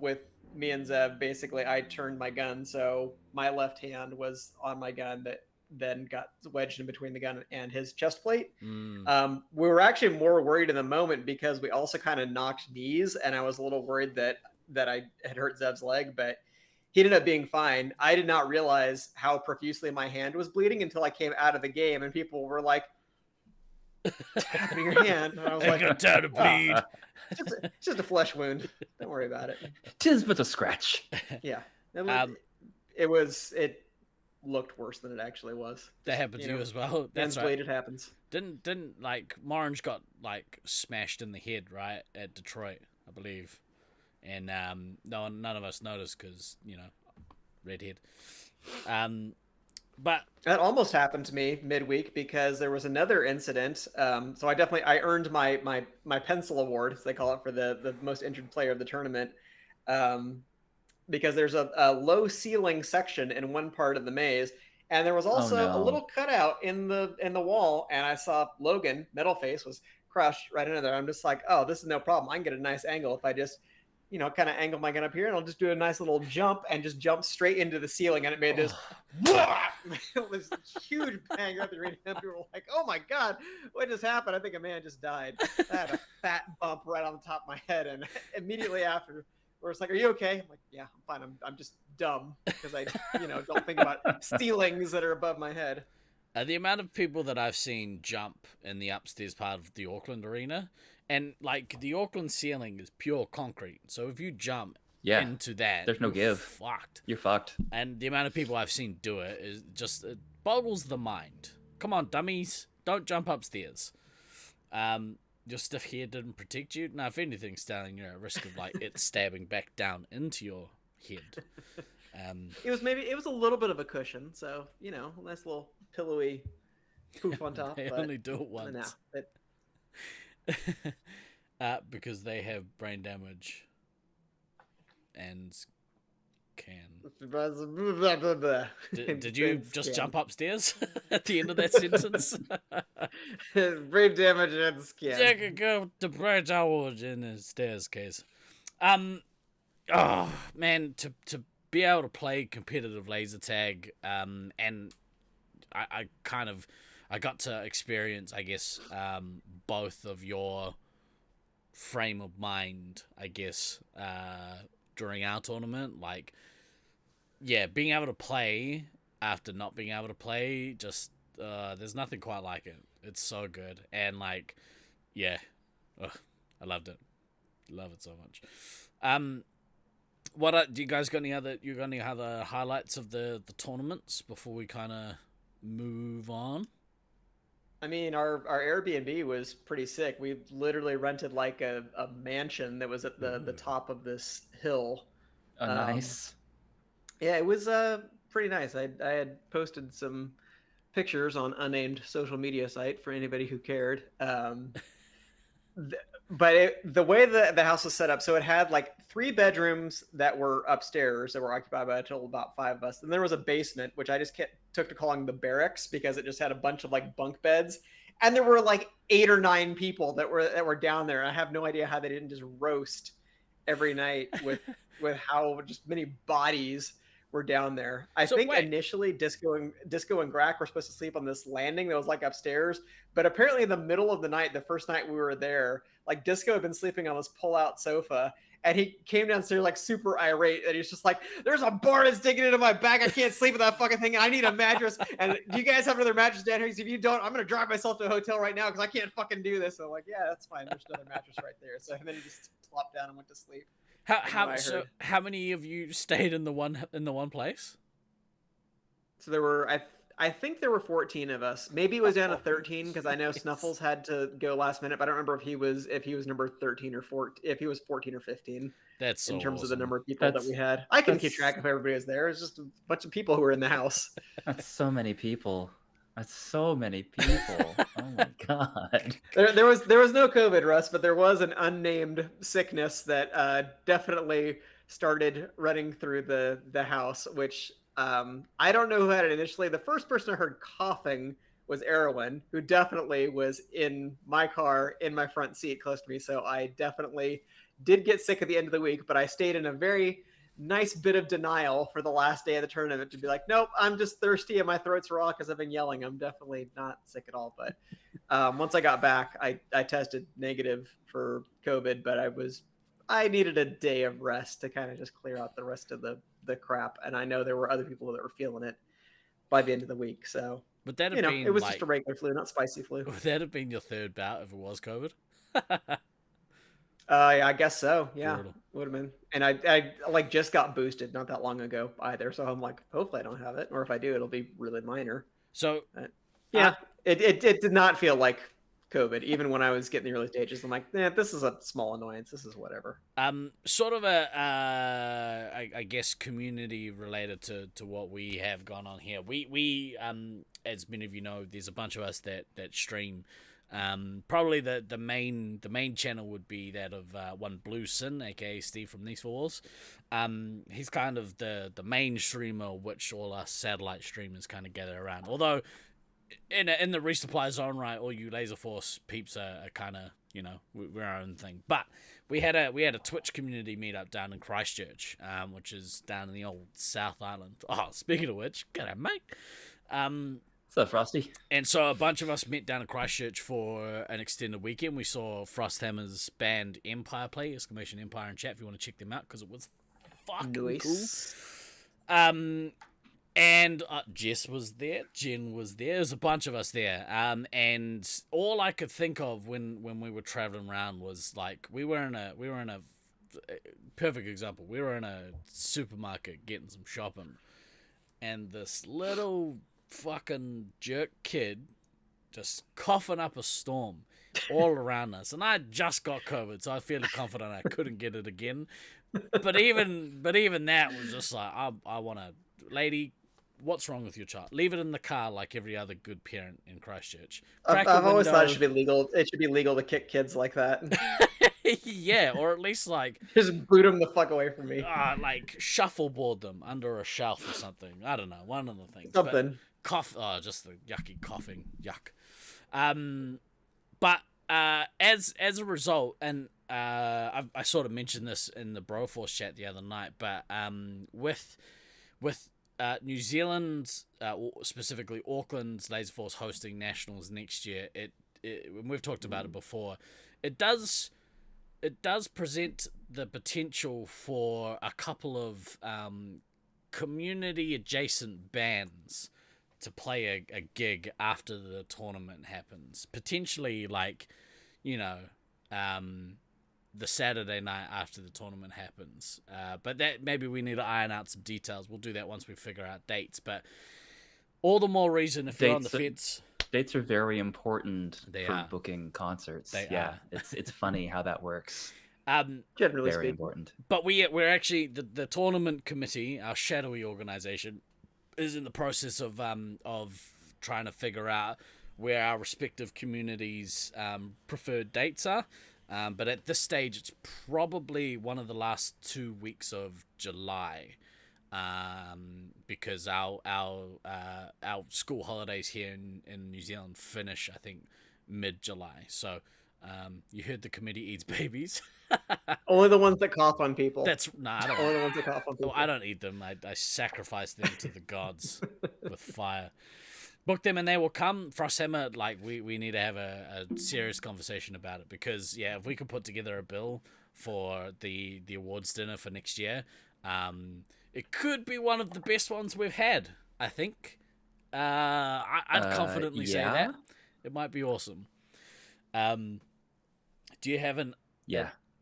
with me and Zev. Basically, I turned my gun, so my left hand was on my gun that then got wedged in between the gun and his chest plate. Mm. We were actually more worried in the moment because we also kind of knocked knees, and I was a little worried that I had hurt Zev's leg, but he ended up being fine. I did not realize how profusely my hand was bleeding until I came out of the game, and people were like, "What's happening to your hand?" And I was I like, got time to bleed. it's just a flesh wound. Don't worry about it. 'Tis but a scratch. Yeah. It looked worse than it actually was. That happened to you as well. That's right. Bleed, it happens. Didn't like Morange got like smashed in the head, right, at Detroit, I believe, and none of us noticed because redhead. But that almost happened to me midweek because there was another incident. So I earned my pencil award, as they call it, for the most injured player of the tournament. Because there's a low ceiling section in one part of the maze, and there was also a little cutout in the wall, and I saw Logan, Metal Face, was crushed right under there. I'm just like, oh, this is no problem. I can get a nice angle if I just kind of angle my gun up here, and I'll just do a nice little jump and just jump straight into the ceiling, and it made this this huge bang right there. People were like, "Oh my god, what just happened?" I think a man just died. I had a fat bump right on the top of my head, and immediately after, where it's like, "Are you okay?" I'm like, "Yeah, I'm fine. I'm just dumb because I don't think about ceilings that are above my head." The amount of people that I've seen jump in the upstairs part of the Auckland arena. And, like, the Auckland ceiling is pure concrete. So if you jump into that, there's no give. Fucked. You're fucked. And the amount of people I've seen do it is just, it boggles the mind. Come on, dummies. Don't jump upstairs. Your stiff hair didn't protect you. Now, if anything, Sterling, you're at risk of, like, it stabbing back down into your head. It was a little bit of a cushion. So, a nice little pillowy poof on top. They only do it once. Because they have brain damage and can. Did you just jump upstairs at the end of that sentence? Brain damage and skin. Take go to brain damage in the stairs case. Oh man, to be able to play competitive laser tag, and I I got to experience, I guess, both of your frame of mind, I guess, during our tournament. Like, yeah, being able to play after not being able to play, just there's nothing quite like it. It's so good, and like, yeah, I loved it. Love it so much. Do you guys got any other highlights of the tournaments before we kind of move on? I mean, our Airbnb was pretty sick. We literally rented like a mansion that was at the top of this hill. Oh, nice. Yeah, it was pretty nice. I had posted some pictures on unnamed social media site for anybody who cared. But the way the house was set up, so it had like 3 bedrooms that were upstairs that were occupied by a total of about 5 of us. And there was a basement, which I just took to calling the barracks because it just had a bunch of like bunk beds. And there were like 8 or 9 people that were down there. I have no idea how they didn't just roast every night with how just many bodies were down there. I think initially Disco and Grack were supposed to sleep on this landing that was like upstairs, but apparently in the middle of the night, the first night we were there, like Disco had been sleeping on this pull-out sofa, and he came downstairs like super irate, and he's just like, "There's a bar that's digging into my back. I can't sleep with that fucking thing. I need a mattress. And do you guys have another mattress down here? Because if you don't, I'm gonna drive myself to a hotel right now because I can't fucking do this." So I'm like, "Yeah, that's fine. There's another mattress right there." So then he just plopped down and went to sleep. How many of you stayed in the one place? So there were I think there were 14 of us. Maybe it was down to 13 because I know Snuffles had to go last minute, but I don't remember if he was number 13 or 14, if he was 14 or 15. That's so in terms awesome. of the number of people that we had. I can keep track of everybody was there. It's just a bunch of people who were in the house. That's so many people. That's so many people. Oh my god. There was no COVID, Russ, but there was an unnamed sickness that definitely started running through the house, which I don't know who had it initially. The first person I heard coughing was Erwin, who definitely was in my car, in my front seat close to me. So I definitely did get sick at the end of the week, but I stayed in a very nice bit of denial for the last day of the tournament to be like, nope, I'm just thirsty and my throat's raw because I've been yelling. I'm definitely not sick at all. But once I got back, I tested negative for COVID, but I needed a day of rest to kind of just clear out the rest of the crap. And I know there were other people that were feeling it by the end of the week. So, but that been it was just a regular flu, not spicy flu. Would that have been your third bout if it was COVID? Yeah, I guess so. Yeah, Brutal. would have been. And I like just got boosted not that long ago either. So I'm like, hopefully I don't have it, or if I do, it'll be really minor. So yeah, it did not feel like COVID, even when I was getting the early stages. I'm like, this is a small annoyance. This is whatever. Sort of I guess community related to what we have gone on here. We as many of you know, there's a bunch of us that stream. Probably the main channel would be that of one Blue Sin, aka Steve from These Wars. He's kind of the main streamer which all us satellite streamers kind of gather around. Although in the resupply zone, right, all you Laser Force peeps are kind of, we're our own thing. But we had a Twitch community meetup down in Christchurch, which is down in the old South Island. Oh, speaking of which, g'day mate. What's up, Frosty? And so a bunch of us met down in Christchurch for an extended weekend. We saw Frosthammer's band Empire play, !Empire in chat if you want to check them out, because it was fucking nice. Cool. And Jess was there, Jen was there, there's a bunch of us there. And all I could think of when we were traveling around was like we were in a perfect example. We were in a supermarket getting some shopping, and this little fucking jerk kid just coughing up a storm all around us, and I just got COVID, so I feel confident I couldn't get it again. But even that was just like, I want to, lady, what's wrong with your child? Leave it in the car like every other good parent in Christchurch. I've always thought it should be legal. It should be legal to kick kids like that. Yeah, or at least like just boot them the fuck away from me. Like shuffleboard them under a shelf or something. I don't know, one of the things. Something. Cough. Oh, just the yucky coughing. Yuck. But as a result, and I sort of mentioned this in the Broforce chat the other night, but with New Zealand, specifically Auckland's Laser Force hosting nationals next year. And we've talked about it before. It does present the potential for a couple of community adjacent bands to play a gig after the tournament happens. Potentially, like, the Saturday night after the tournament happens. But that maybe we need to iron out some details. We'll do that once we figure out dates. But all the more reason if you're on the fence. Dates are very important for are. booking concerts. They yeah, are. it's funny how that works. Generally Very speaking. important. But we're actually the tournament committee, our shadowy organization, is in the process of trying to figure out where our respective communities' preferred dates are. But at this stage, it's probably one of the last 2 weeks of July, because our school holidays here in New Zealand finish, I think, mid-July. So you heard the committee eats babies. Only the ones that cough on people. I don't. Only the ones that cough on people. I don't eat them. I sacrifice them to the gods with fire. Book them and they will come. Frosthammer, like, we need to have a serious conversation about it, because if we could put together a bill for the awards dinner for next year, it could be one of the best ones we've had, I think. I'd confidently say that. It might be awesome. Do you have an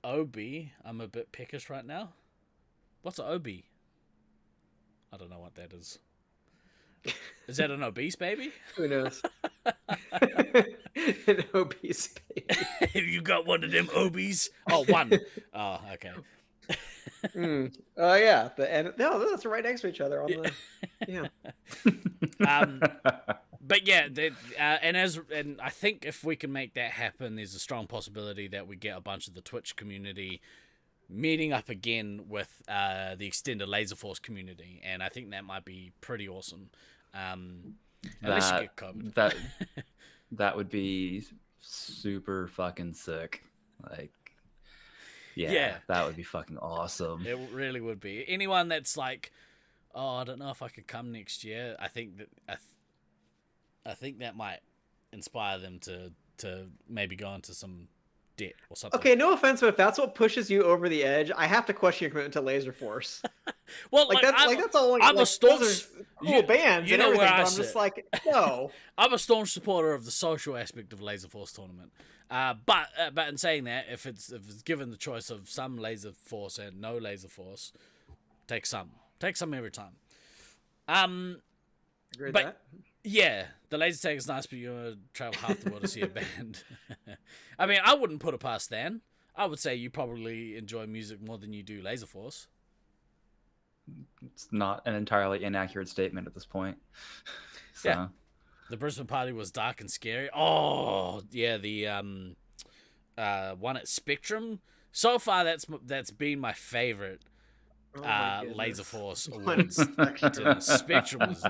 OB? I'm a bit peckish right now. What's an OB? I don't know what that is. Is that an obese baby? Who knows? An obese baby. Have you got one of them obies? Oh, one. Oh, okay. Oh yeah, that's right next to each other on the But yeah, and I think if we can make that happen, there's a strong possibility that we get a bunch of the Twitch community meeting up again with the extended Laser Force community, and I think that might be pretty awesome. Unless you get COVID. That would be super fucking sick. Like, that would be fucking awesome. It really would be. Anyone that's like, oh, I don't know if I could come next year, I think that might inspire them to maybe go into some debt or something. Okay, no offense, but if that's what pushes you over the edge, I have to question your commitment to Laser Force. Well, that's all. I'm a staunch cool bands and everything, but I'm just like, no. I'm a staunch supporter of the social aspect of Laser Force tournament. But in saying that, if it's given the choice of some Laser Force and no Laser Force, take some every time. Agree with that? Yeah, the laser tag is nice, but you want to travel half the world to see a band. I mean, I wouldn't put it past Stan. I would say you probably enjoy music more than you do Laser Force. It's not an entirely inaccurate statement at this point. So. Yeah. The Brisbane party was dark and scary. Oh, yeah, the one at Spectrum. So far, that's been my favorite Laser Force awards. Spectrum was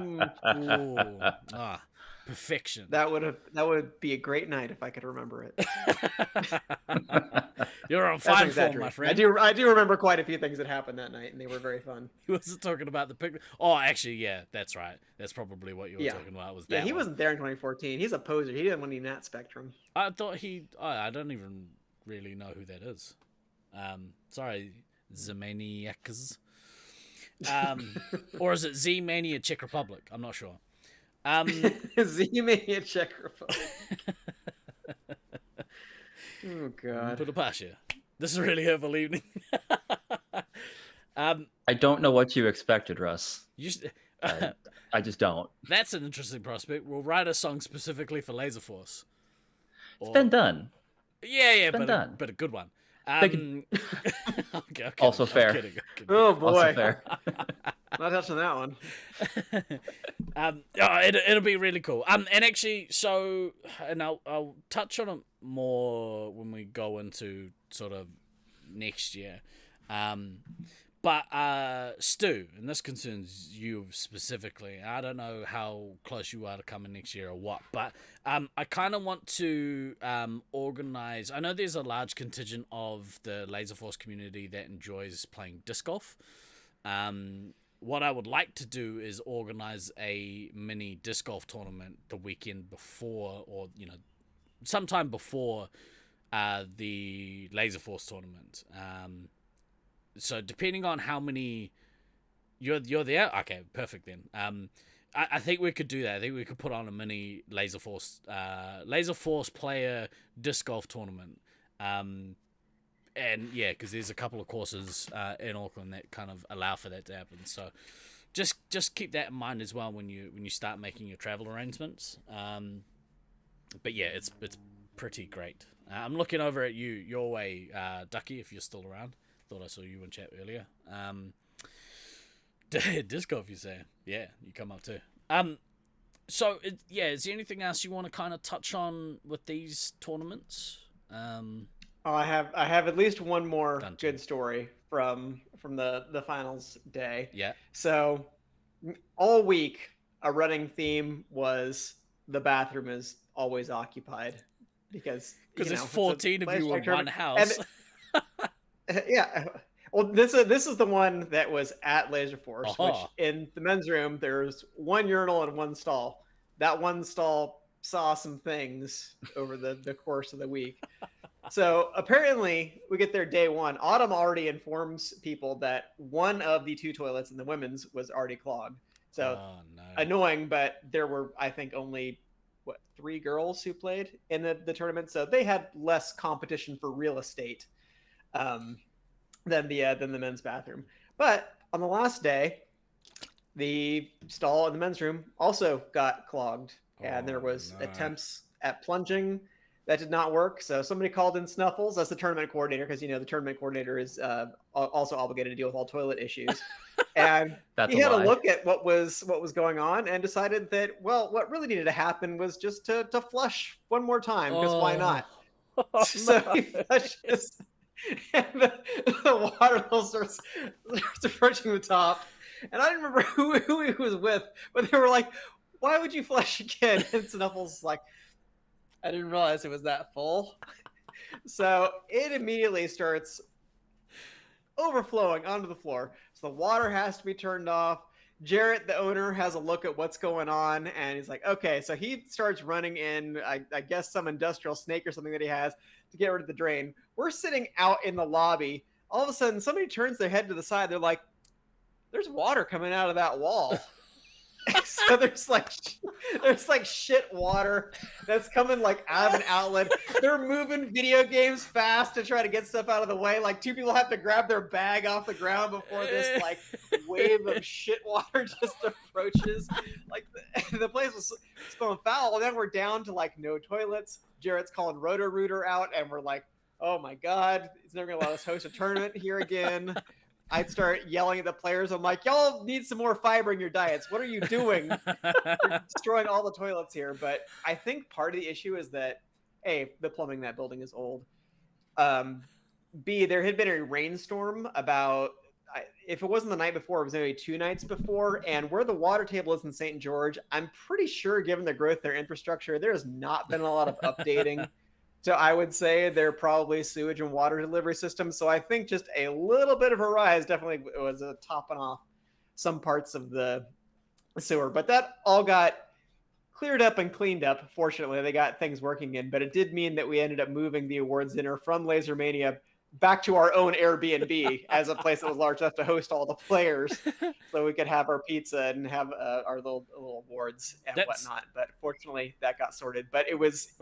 perfection. That would be a great night if I could remember it. You're on fine form, my friend. I do remember quite a few things that happened that night, and they were very fun. He wasn't talking about the picture. Oh, actually, yeah, that's right. That's probably what you were talking about. Was that? Yeah, he wasn't there in 2014. He's a poser. He didn't win any Nat Spectrum. I thought I don't even really know who that is. Sorry, Zemaniacs. Or is it Z-Mania Czech Republic? I'm not sure. Z-Mania Czech Republic. Oh God. Put a pass you. This is a really hurtful evening. I don't know what you expected, Russ. I just don't. That's an interesting prospect. We'll write a song specifically for Laser Force. It's been done. Yeah, but a good one. Okay, also fair. I'm kidding. Oh boy. Also fair. Not touching that one. It'll be really cool. And actually, and I'll touch on it more when we go into sort of next year. But Stu, and this concerns you specifically. I don't know how close you are to coming next year or what, but I kind of want to organize. I know there's a large contingent of the Laser Force community that enjoys playing disc golf. what I would like to do is organize a mini disc golf tournament the weekend before, or sometime before the Laser Force tournament. So depending on how many you're there, okay, perfect then. I think we could do that. I think we could put on a mini Laser Force player disc golf tournament. And yeah, because there's a couple of courses in Auckland that kind of allow for that to happen. So just keep that in mind as well when you start making your travel arrangements. But yeah, it's pretty great. I'm looking over at your way, Ducky, if you're still around. Thought I saw you in chat earlier. Disc golf, you say? Yeah, you come up too. So is there anything else you want to kind of touch on with these tournaments? I have at least one more good story from the finals day. Yeah. So all week a running theme was the bathroom is always occupied because there's 14 of you in one house. Yeah. Well, this is the one that was at Laser Force, which in the men's room there's one urinal and one stall. That one stall saw some things over the course of the week. So apparently we get there day one. Autumn already informs people that one of the two toilets in the women's was already clogged. So annoying, but there were, I think, only 3 girls who played in the tournament. So they had less competition for real estate than the men's bathroom. But on the last day, the stall in the men's room also got clogged, and there was attempts at plunging that did not work. So somebody called in Snuffles as the tournament coordinator, because the tournament coordinator is also obligated to deal with all toilet issues. And he had a look at what was going on and decided that, well, what really needed to happen was just to flush one more time, because why not? So he flushes, and the water level starts approaching the top. And I don't remember who he was with, but they were like, "Why would you flush again?" And Snuffles like, "I didn't realize it was that full." So it immediately starts overflowing onto the floor. So the water has to be turned off. Jarrett, the owner, has a look at what's going on, and he's like, okay. So he starts running in, I guess, some industrial snake or something that he has to get rid of the drain. We're sitting out in the lobby. All of a sudden, somebody turns their head to the side. They're like, there's water coming out of that wall. So there's like shit water that's coming like out of an outlet. They're moving video games fast to try to get stuff out of the way. Like 2 people have to grab their bag off the ground before this like wave of shit water just approaches. Like the place was spilling foul. And then we're down to like no toilets. Jarrett's calling Roto-Rooter out, and we're like, oh my god, he's never gonna let us host a tournament here again. I'd start yelling at the players. I'm like, y'all need some more fiber in your diets. What are you doing? You're destroying all the toilets here. But I think part of the issue is that, A, the plumbing in that building is old. B, there had been a rainstorm about, if it wasn't the night before, it was maybe 2 nights before. And where the water table is in St. George, I'm pretty sure, given the growth of their infrastructure, there has not been a lot of updating. So I would say they're probably sewage and water delivery systems. So I think just a little bit of a rise definitely was topping off some parts of the sewer. But that all got cleared up and cleaned up. Fortunately, they got things working in. But it did mean that we ended up moving the awards dinner from Laser Mania back to our own Airbnb as a place that was large enough to host all the players, so we could have our pizza and have our little awards and whatnot. But fortunately, that got sorted. But it was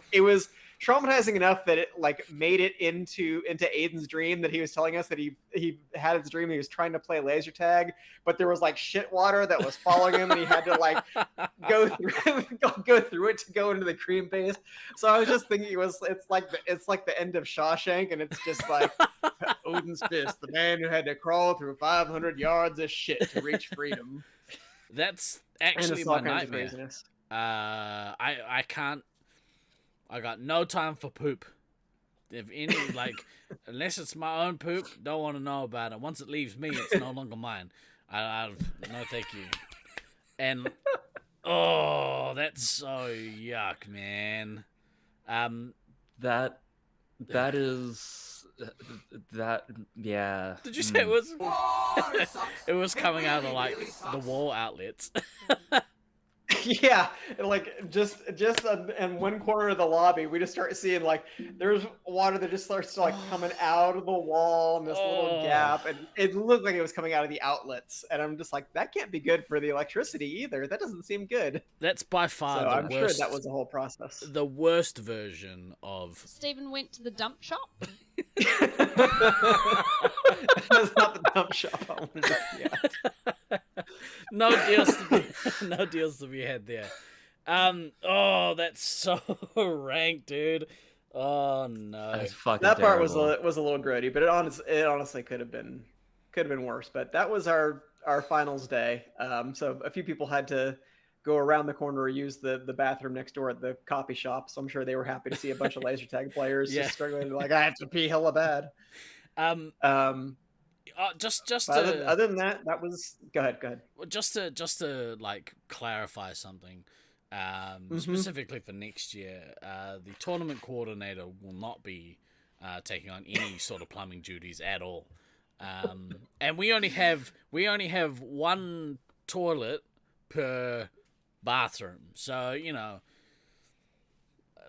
traumatizing enough that it like made it into Aiden's dream that he was telling us that he had his dream. He was trying to play laser tag, but there was like shit water that was following him, and he had to like go through it to go into the cream paste. So I was just thinking it's like the end of Shawshank, and it's just like Odin's fist, the man who had to crawl through 500 yards of shit to reach freedom. That's actually my nightmare. I can't. I got no time for poop. If any, like, unless it's my own poop, don't want to know about it. Once it leaves me, it's no longer mine. I no, thank you. And oh, that's so yuck, man. That is That, yeah. Did you say it was? It was coming out of like the wall outlets. Yeah, and like just in one corner of the lobby, we just start seeing like there's water that just starts to like coming out of the wall in this little gap, and it looked like it was coming out of the outlets. And I'm just like, that can't be good for the electricity either. That doesn't seem good. That's by far So the I'm worst. sure that was the whole process. The worst version of. Stephen went to the dump shop. That's not the dump shop I wanted to be at. No deals to be had there. Oh, that's so rank, dude. Oh no. That's fucking That part was terrible. was a little grody, but it honestly could have been worse. But that was our finals day. So a few people had to go around the corner or use the bathroom next door at the coffee shop. So I'm sure they were happy to see a bunch of laser tag players Yeah. just struggling. Like, I have to pee hella bad. Just Other than that, that was. Go ahead. just to like clarify something, specifically for next year, the tournament coordinator will not be taking on any sort of plumbing duties at all. And we only have one toilet per bathroom, so you know,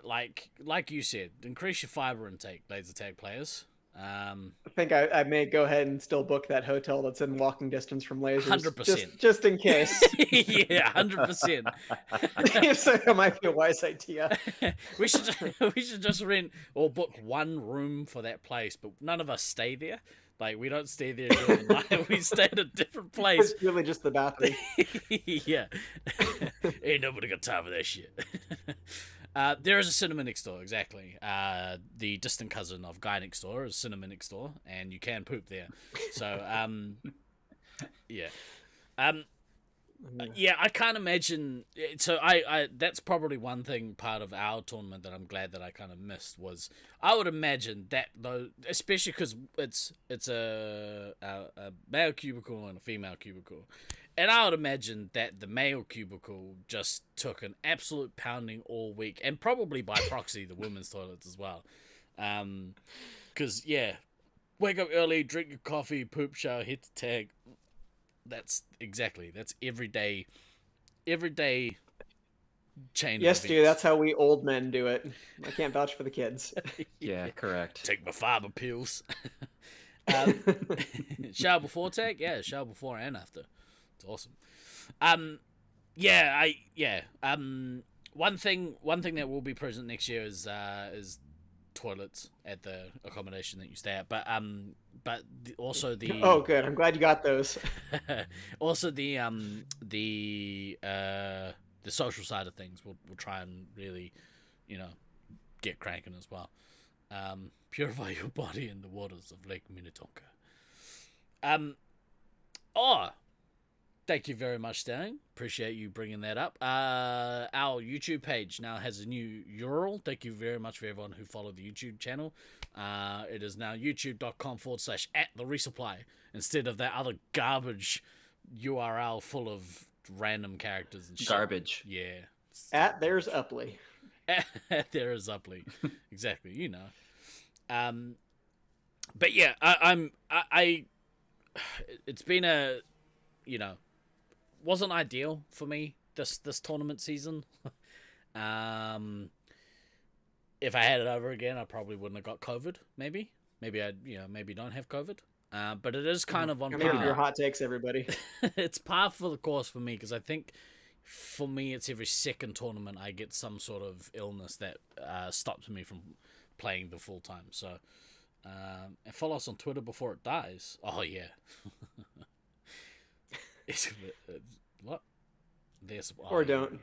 like you said, increase your fiber intake, laser tag players. I think I may go ahead and still book that hotel that's in walking distance from lasers. 100%. Just in case. Yeah, 100%. So it might be a wise idea. we should just rent or book one room for that place, but none of us stay there. Like, we don't stay there during the night. We stay at a different place. It's really just the bathroom. Yeah. Ain't nobody got time for that shit. There is a cinema next door, exactly. The distant cousin of Guy next door is cinema next door, and you can poop there. So, yeah. Yeah, I can't imagine. So I that's probably one thing part of our tournament that I'm glad that I kind of missed was I would imagine that though, especially because it's a male cubicle and a female cubicle, and I would imagine that the male cubicle just took an absolute pounding all week, and probably by proxy the women's toilets as well, because yeah, wake up early, drink your coffee, poop, shower, hit the tag. That's every day chain. Yes, of dude, that's how we old men do it. I can't vouch for the kids. Yeah, correct. Take my fiber pills. Shower before tag? Yeah, shower before and after. It's awesome. One thing that will be present next year is toilets at the accommodation that you stay at, but also the Oh, good. I'm glad you got those. also the social side of things. We'll try and really, get cranking as well. Purify your body in the waters of Lake Minnetonka. Thank you very much, Sterling. Appreciate you bringing that up. Our YouTube page now has a new URL. Thank you very much for everyone who followed the YouTube channel. It is now youtube.com/@theresupply instead of that other garbage URL full of random characters and shit. Garbage. Yeah. There's Upley. There is Upley. Exactly, But yeah, I it's been a, wasn't ideal for me this tournament season. If I had it over again, I probably wouldn't have got COVID. Maybe I'd maybe don't have COVID. But it is kind of on I'm here for your par. hot takes, everybody. It's par for the course for me because I think for me it's every second tournament I get some sort of illness that stops me from playing the full time. So and follow us on Twitter before it dies. Oh yeah. What? Or don't.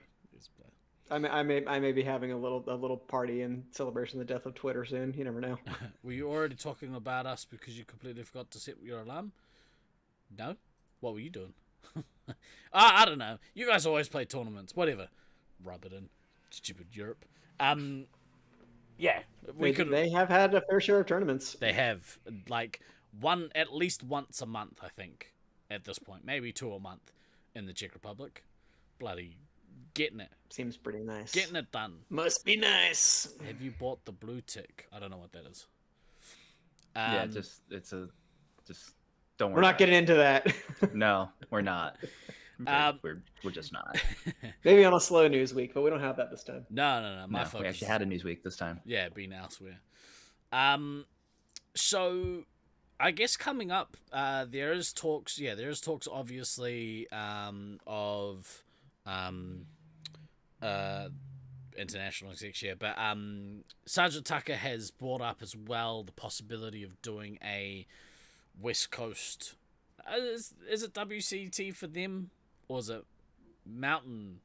I may be having a little party in celebration of the death of Twitter soon. You never know. Were you already talking about us because you completely forgot to set your alarm? No? What were you doing? I don't know. You guys always play tournaments. Whatever. Rub it in. Stupid Europe. Yeah. They have had a fair share of tournaments. They have. Like, at least once a month, I think, at this point. Maybe 2 a month in the Czech Republic. Bloody getting it. Seems pretty nice. Getting it done. Must be nice. Have you bought the blue tick? I don't know what that is. Yeah, just don't worry. We're not about getting into that. it. No, we're not. Um, We're just not. Maybe on a slow news week, but we don't have that this time. no. My No, focus. we actually had a news week this time. Yeah, been elsewhere. So I guess coming up, there is talks. Yeah, there is talks. Obviously, of internationals next year, but Sergeant Tucker has brought up as well the possibility of doing a West Coast. Is it WCT for them, or is it Mountain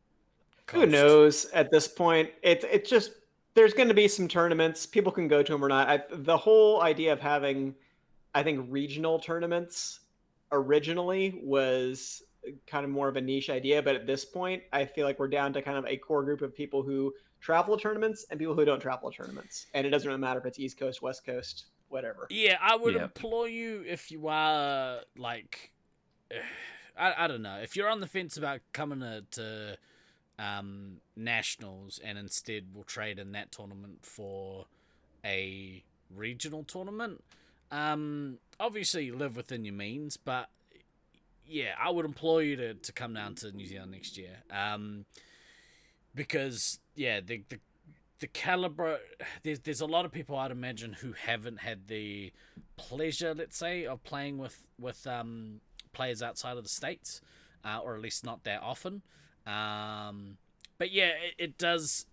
Coast? Who knows at this point? It's just there's going to be some tournaments. People can go to them or not. The whole idea of having, I think, regional tournaments originally was kind of more of a niche idea, but at this point, I feel like we're down to kind of a core group of people who travel to tournaments and people who don't travel to tournaments, and it doesn't really matter if it's East Coast, West Coast, whatever. Yeah, I would implore you, if you are like, I don't know, if you're on the fence about coming to nationals and instead will trade in that tournament for a regional tournament, obviously live within your means, but yeah, I would implore you to come down to New Zealand next year, because yeah, the caliber, there's a lot of people I'd imagine who haven't had the pleasure, let's say, of playing with players outside of the States, or at least not that often. But yeah, it does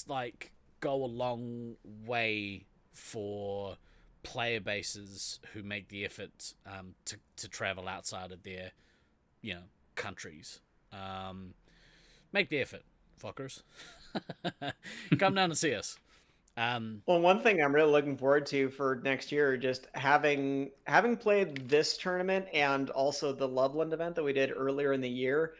like go a long way for player bases who make the effort to travel outside of their countries. Make the effort, fuckers. Come down and see us. Well, one thing I'm really looking forward to for next year, just having played this tournament and also the Loveland event that we did earlier in the year,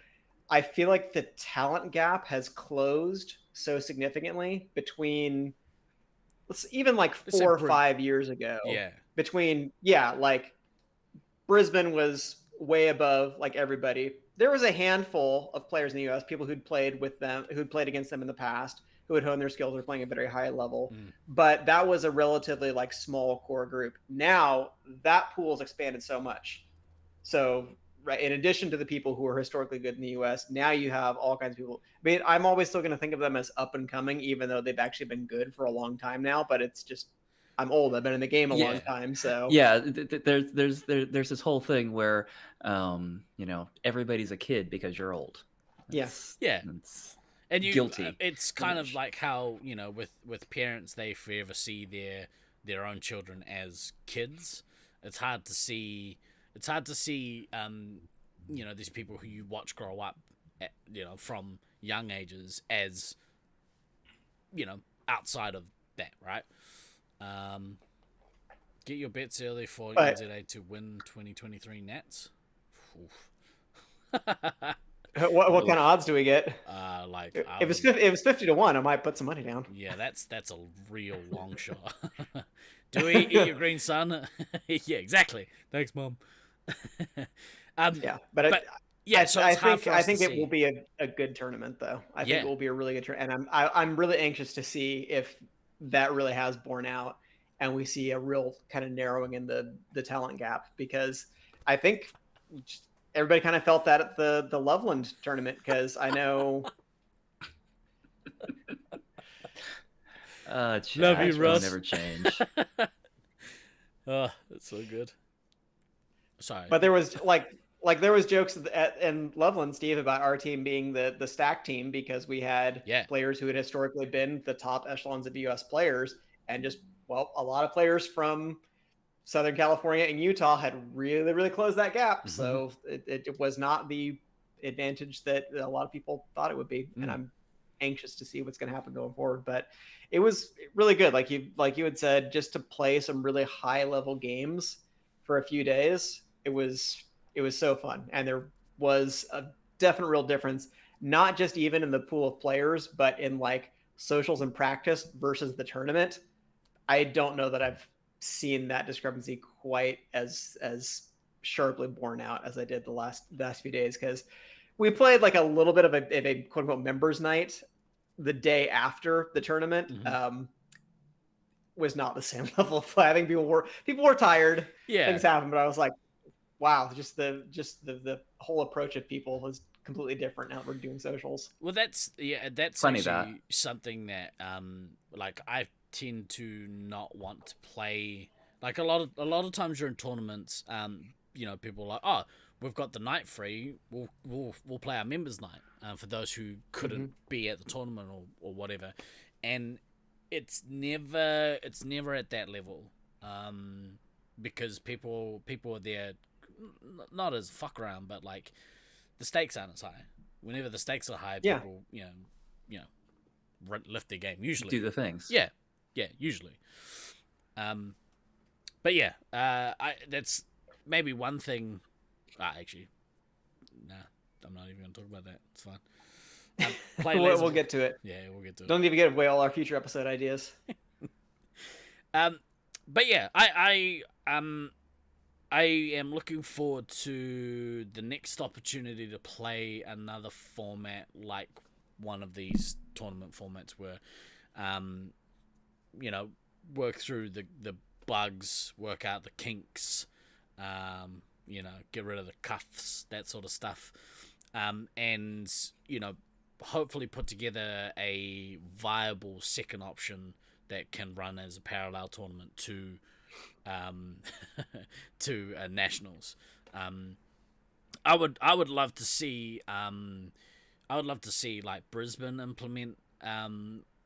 I feel like the talent gap has closed so significantly between even like 4 or 5 years ago. Yeah. Like Brisbane was way above like everybody. There was a handful of players in the US, people who'd played with them, who'd played against them in the past, who had honed their skills, were playing at a very high level. But that was a relatively like small core group. Now that pool's expanded so much. So right, in addition to the people who are historically good in the US, now you have all kinds of people. I mean, I'm always still going to think of them as up and coming, even though they've actually been good for a long time now. But it's just, I'm old. I've been in the game a long time. So yeah, there's this whole thing where, everybody's a kid because you're old. Yes. And you, guilty. It's kind of like how with parents, they forever see their own children as kids. It's hard to see. These people who you watch grow up, from young ages as, outside of that, right? Get your bets early for NZA to win 2023 Nats. what kind of odds do we get? If it was 50-1, I might put some money down. Yeah, that's a real long shot. Do we eat your green son? Yeah, exactly. Thanks, Mom. I think it will be a good tournament, though. I think it will be a really good tournament, and I'm really anxious to see if that really has borne out, and we see a real kind of narrowing in the talent gap, because I think everybody kind of felt that at the Loveland tournament, because I know. Love you, Russ. Never change. Oh, that's so good. Sorry, but there was there was jokes in Loveland, Steve, about our team being the stack team, because we had players who had historically been the top echelons of US players, and just a lot of players from Southern California and Utah had really, really closed that gap. Mm-hmm. So it was not the advantage that a lot of people thought it would be. And I'm anxious to see what's going to happen going forward. But it was really good. Like you had said, just to play some really high level games for a few days. It was so fun. And there was a definite real difference, not just even in the pool of players, but in like socials and practice versus the tournament. I don't know that I've seen that discrepancy quite as sharply borne out as I did the last few days, because we played like a little bit of a quote unquote members night the day after the tournament. Mm-hmm. was not the same level of play. I think people were tired. Yeah. Things happened, but I was like, wow, just the whole approach of people was completely different now that we're doing socials. Well, that's Funny actually something that like I tend to not want to play. Like a lot of times during tournaments, you know, people are like, oh, we've got the night free. We'll play our members night for those who couldn't be at the tournament or whatever, and it's never at that level, because people are there, not as fuck around, but like the stakes aren't as high. Whenever the stakes are high, people you know lift their game usually. Do the things. Yeah, usually. But yeah, that's maybe one thing. Actually, nah, I'm not even going to talk about that. It's fine. We'll get to it. Yeah, we'll get to it. Don't even give away all our future episode ideas. But yeah, I am looking forward to the next opportunity to play another format like one of these tournament formats where, you know, work through the bugs, work out the kinks, you know, get rid of the cuffs, that sort of stuff, and you know, hopefully put together a viable second option that can run as a parallel tournament to nationals. I would love to see like Brisbane implement,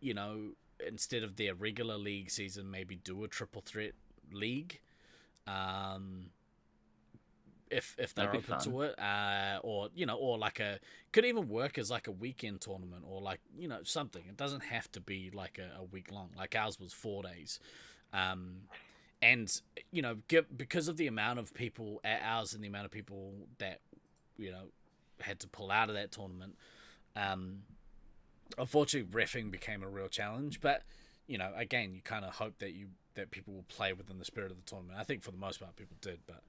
you know, instead of their regular league season, maybe do a triple threat league, if they're open to it, or you know, or like could even work as like a weekend tournament, or like, you know, something. It doesn't have to be like a week long. Like ours was 4 days, and you know, because of the amount of people at ours and the amount of people that, you know, had to pull out of that tournament, unfortunately reffing became a real challenge. But you know, again, you kind of hope that people will play within the spirit of the tournament. I think for the most part people did, but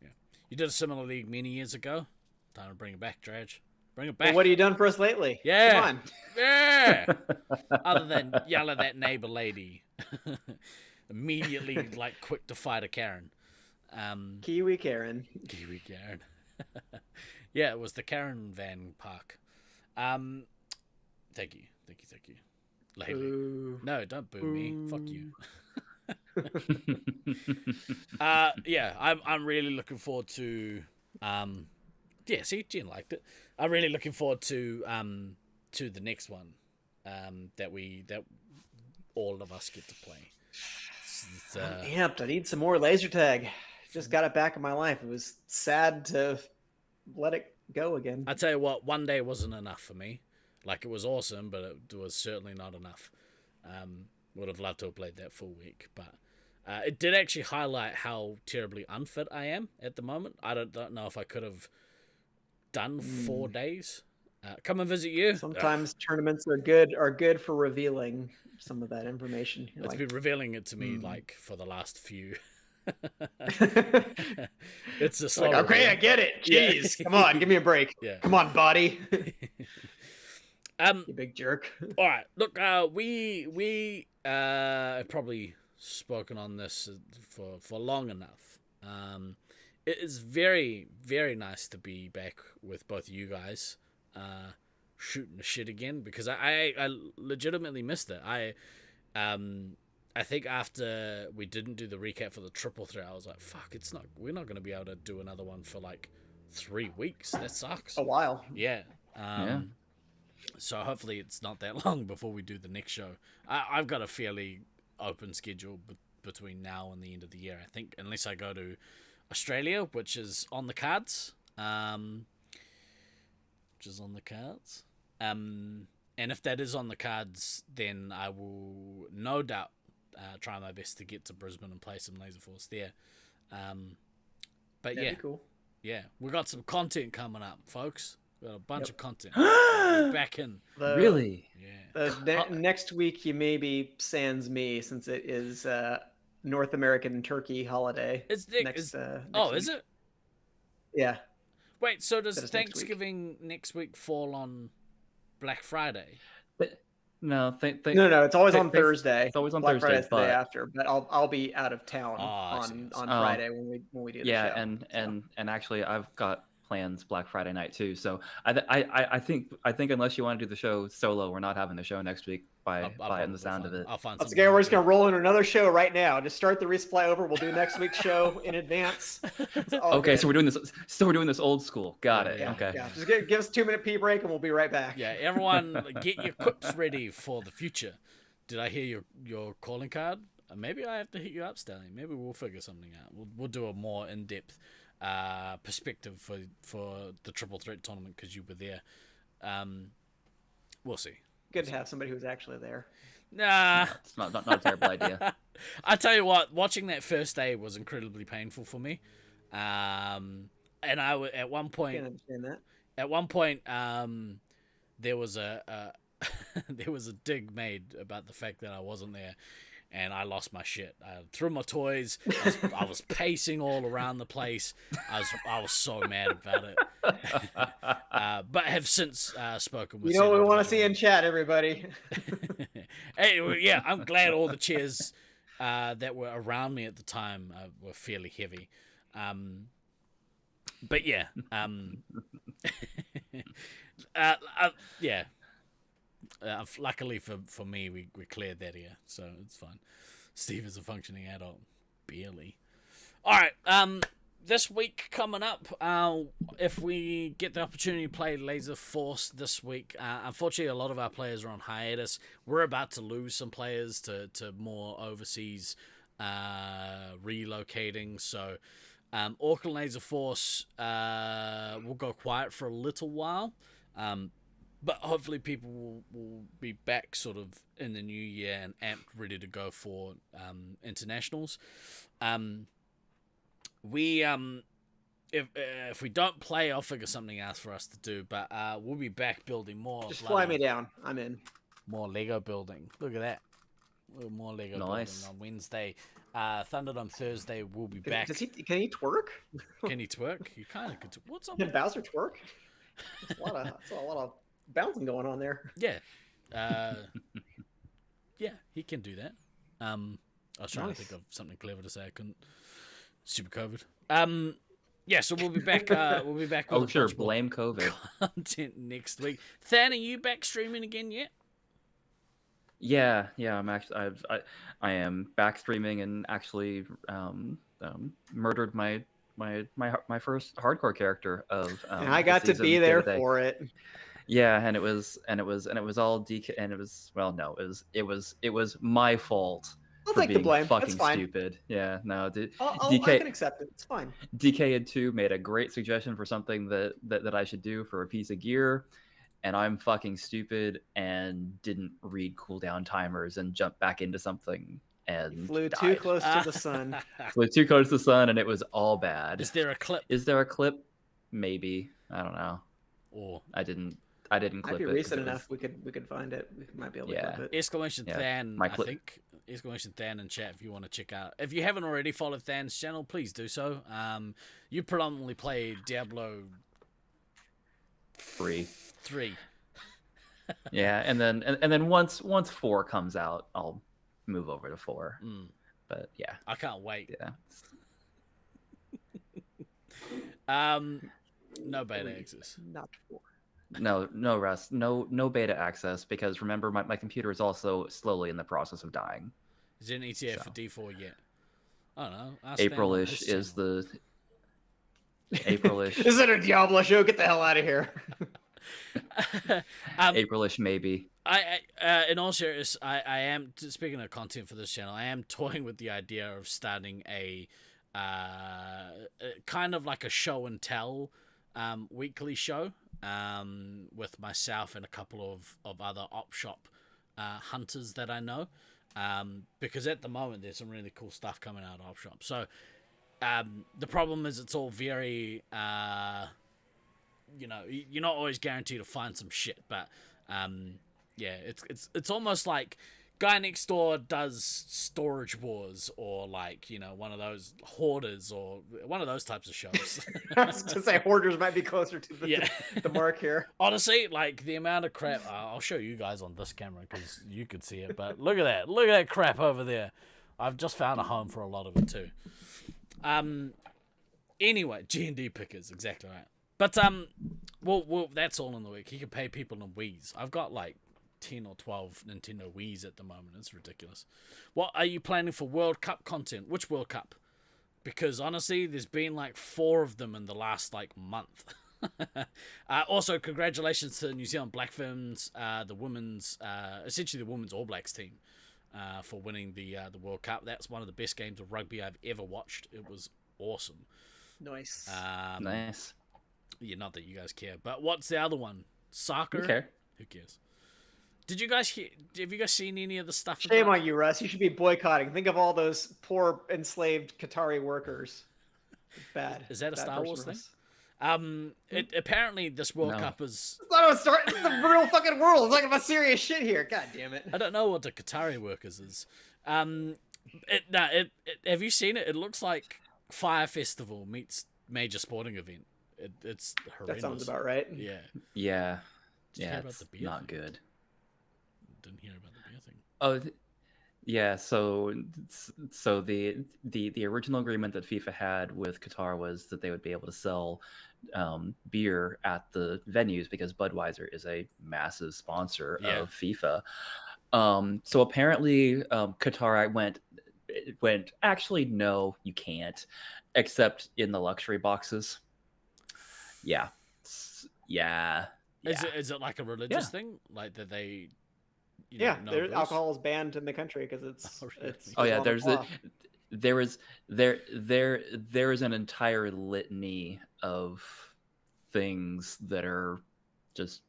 yeah, you did a similar league many years ago. Time to bring it back, Draj. Bring it back. Well, what have you done for us lately? Yeah. Come on. Yeah. Other than yell at that neighbor lady. Immediately, like, quick to fight a Karen. Kiwi Karen. Kiwi Karen. Yeah, it was the Karen van park. Thank you. Lately. Boo. No, don't boo me. Fuck you. Yeah, I'm really looking forward to yeah, see, Jen liked it. I'm really looking forward to the next one that all of us get to play. I'm amped. I need some more laser tag. Just got it back in my life. It was sad to let it go again. I tell you what, one day wasn't enough for me. Like, it was awesome, but it was certainly not enough. Would have loved to have played that full week, but it did actually highlight how terribly unfit I am at the moment. I don't know if I could have done 4 days. Come and visit you. Sometimes tournaments are good for revealing some of that information. You're It's like, been revealing it to me like for the last few. It's a slow. like, okay, I get it. Jeez, Yeah. come on, give me a break. Yeah. Come on, buddy. You big jerk. All right. Look, we have probably spoken on this for long enough. It is very, very nice to be back with both of you guys, shooting the shit again, because I legitimately missed it. I think after we didn't do the recap for the Triple Threat, I was like, fuck, we're not going to be able to do another one for like 3 weeks. That sucks. A while. Yeah. Yeah. So hopefully it's not that long before we do the next show. I've got a fairly open schedule between now and the end of the year, I think, unless I go to Australia, which is on the cards. And if that is on the cards, then I will no doubt try my best to get to Brisbane and play some Laser Force there. But That'd be cool. yeah, we got some content coming up, folks. We got a bunch of content. We're back in. Really? Yeah. Next week, you maybe sans me, since it is North American Turkey holiday. Is next is week. it? Yeah. Wait, so does That is next week. Thanksgiving next week fall on Black Friday? But No, No, it's always on thanks- Thursday. It's always on Black Thursday, Friday's the day but after, but I'll be out of town I see. on Oh. Friday when we do the yeah, show. and actually, I've got plans Black Friday night too. So I think unless you want to do the show solo, we're not having the show next week by I'll the probably sound of find- it. I'll find Once something again, we're to just gonna do. roll in another show right now. Just start the resupply over. We'll do next week's show in advance. It's all Okay, good. so we're doing this. So we're doing this old school. Got it. Yeah, Okay. yeah. Just give us a 2-minute pee break and we'll be right back. Yeah, everyone, get your quips ready for the future. Did I hear your calling card? Maybe I have to hit you up, Stanley. Maybe we'll figure something out. We'll do a more in-depth perspective for the Triple Threat tournament because you were there. We'll see. Good to have somebody who's actually there. Nah. It's not a terrible idea. I tell you what, watching that first day was incredibly painful for me. And at one point, Can't understand that. At one point, there was a there was a dig made about the fact that I wasn't there, and I lost my shit. I threw my toys. I was pacing all around the place. I was so mad about it. But have since spoken with. You know what we several want to see in individuals. chat, everybody. Anyway, yeah, I'm glad all the chairs that were around me at the time were fairly heavy. But yeah, yeah. Luckily for me, we cleared that here, so it's fine. Steve is a functioning adult, barely. All right, this week coming up, if we get the opportunity to play Laser Force this week, unfortunately a lot of our players are on hiatus. We're about to lose some players to more overseas relocating, so Auckland Laser Force will go quiet for a little while, but hopefully people will be back sort of in the new year and amped, ready to go for internationals. If we don't play, I'll figure something else for us to do. But we'll be back building more. Just fly me down. I'm in. More Lego building. Look at that. More Lego Nice. building on Wednesday. Thunderdome Thursday. We'll be back. Can he twerk? Can he twerk? He kind of could. What's up? Can Bowser twerk? That's a lot of bouncing going on there. Yeah. Yeah, he can do that. I was trying to think of something clever to say. I couldn't. Super COVID. Yeah, so we'll be back. We'll be back. Oh with a sure, bunch more blame COVID. content next week. Than, are you back streaming again yet? Yeah, I'm actually I am back streaming and actually murdered my first hardcore character of And I got to the season be the there other day. for it. Yeah, and it was all DK, and it was my fault I'll for take the being blame. fucking That's fine. stupid. Yeah, no, I DK can accept it. It's fine. DK2 made a great suggestion for something that I should do for a piece of gear, and I'm fucking stupid and didn't read cooldown timers and jumped back into something and Flew died. too close to the sun. Flew too close to the sun, and it was all bad. Is there a clip? Is there a clip? Maybe. I don't know. Or I didn't Might clip be it. 'cause recent it was- enough. We could find it. We might be able to Yeah. clip it. exclamation Yeah, Than, my I clip- think. Exclamation Than in chat if you want to check out. If you haven't already followed Than's channel, please do so. You predominantly play Diablo Free. 3. Yeah, and then once 4 comes out, I'll move over to 4. Mm, But yeah, I can't wait. yeah. No beta access. Not for. No, Russ. No beta access because remember my computer is also slowly in the process of dying. Is there an ETA So. for D4 yet? I don't know. Ask Than on April-ish his is channel. the April-ish. Is it a Diablo show? Get the hell out of here. April-ish maybe. In all seriousness, I am speaking of content for this channel. I am toying with the idea of starting a kind of like a show and tell weekly show with myself and a couple of other op shop hunters that I know, because at the moment there's some really cool stuff coming out of op shop. So the problem is it's all very you're not always guaranteed to find some shit, but yeah, it's almost like Guy Next Door does Storage Wars or like, one of those Hoarders or one of those types of shows. I was to say Hoarders might be closer to the mark here. Honestly, like the amount of crap, I'll show you guys on this camera because you could see it, but look at that crap over there. I've just found a home for a lot of it too. Anyway, G&D pickers, exactly right. But well, that's all in the week. He can pay people in Wii's. I've got like 10 or 12 Nintendo Wii's at the moment. It's ridiculous. What are you planning for World Cup content? Which World Cup? Because honestly, there's been like 4 of them in the last like month. Also, congratulations to New Zealand Black Ferns, the women's, essentially the women's All Blacks team, for winning the World Cup. That's one of the best games of rugby I've ever watched. It was awesome. Nice. Nice. Yeah, not that you guys care, but what's the other one? Soccer? Okay. Who cares? Did you guys have you guys seen any of the stuff? Shame on you, Russ. You should be boycotting. Think of all those poor enslaved Qatari workers. Bad. Is that a Bad Star person, Wars thing? Russ. Apparently this World No. Cup is. It's not it's the real fucking world. It's like about serious shit here. God damn it. I don't know what the Qatari workers is. Have you seen it? It looks like Fire Festival meets major sporting event. It's horrendous. That sounds about right. Yeah. Yeah. Did you hear Yeah, about it's the beer not thing? good. Didn't hear about the beer thing. Oh, yeah. So the original agreement that FIFA had with Qatar was that they would be able to sell beer at the venues because Budweiser is a massive sponsor of FIFA. So apparently, Qatar went. Actually, no, you can't, except in the luxury boxes. Yeah. Is it like a religious thing? Like that they Yeah, no booze? alcohol is banned in the country because it's. Oh, really? It's Oh yeah, Islamic law. there is an entire litany of things that are just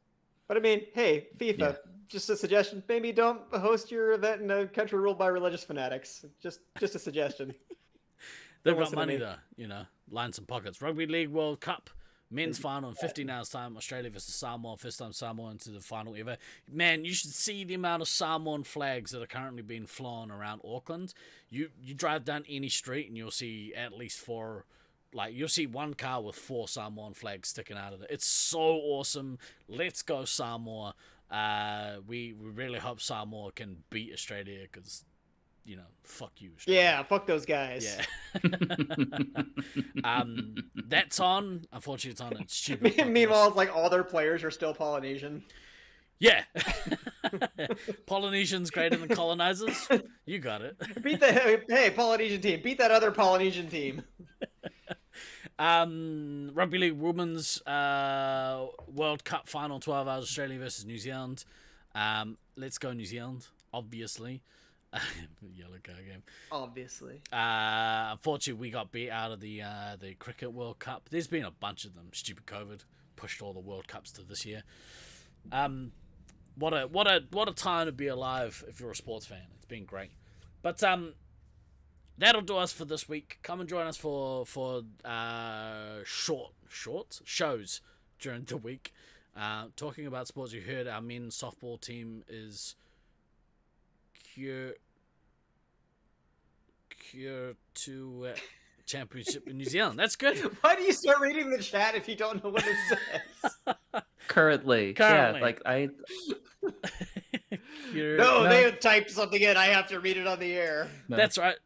But I mean, hey, FIFA, Yeah. just a suggestion. Maybe don't host your event in a country ruled by religious fanatics. Just a suggestion. They've Don't got listen to money me. though, line some pockets. Rugby League World Cup. Men's final in 15 hours time. Australia versus Samoa. First time Samoa into the final ever. Man, you should see the amount of Samoan flags that are currently being flown around Auckland. You drive down any street and you'll see at least 4. Like you'll see one car with 4 Samoan flags sticking out of it. It's so awesome. Let's go Samoa. We really hope Samoa can beat Australia because, fuck you, Australia. Yeah, fuck those guys. Yeah. That's on. Unfortunately, it's on a stupid podcast. Meanwhile, it's like all their players are still Polynesian. Yeah. Polynesians greater than colonizers. You got it. Hey, Polynesian team, beat that other Polynesian team. Rugby League Women's World Cup final, 12 hours, Australia versus New Zealand. Let's go New Zealand, obviously. Yellow card game. Obviously. Unfortunately, we got beat out of the Cricket World Cup. There's been a bunch of them. Stupid COVID pushed all the World Cups to this year. What a time to be alive if you're a sports fan. It's been great. But that'll do us for this week. Come and join us for short shows during the week. Talking about sports, you heard our men's softball team is cure to championship in New Zealand. That's good. Why do you start reading the chat if you don't know what it says? currently. Currently. Yeah, like I No, they have typed something in. I have to read it on the air. no. That's right.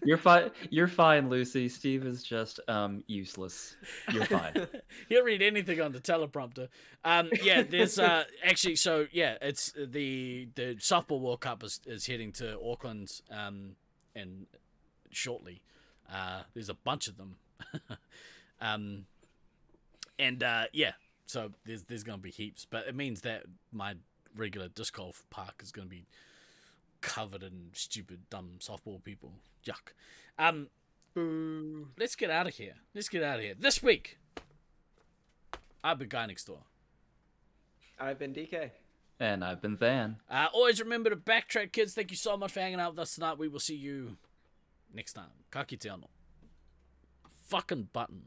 You're fine. You're fine, Lucy. Steve is just useless. You're fine. He'll read anything on the teleprompter. Yeah, there's actually, so yeah, it's the softball World Cup is heading to Auckland and shortly. There's a bunch of them. Yeah, so there's gonna be heaps, but it means that my regular disc golf park is gonna be covered in stupid dumb softball people. Yuck. Boo. Let's get out of here. This week, I've been Guy Next Door. I've been DK. And I've been Van. Always remember to backtrack, kids. Thank you so much for hanging out with us tonight. We will see you next time. Ka kite anō. Fucking button.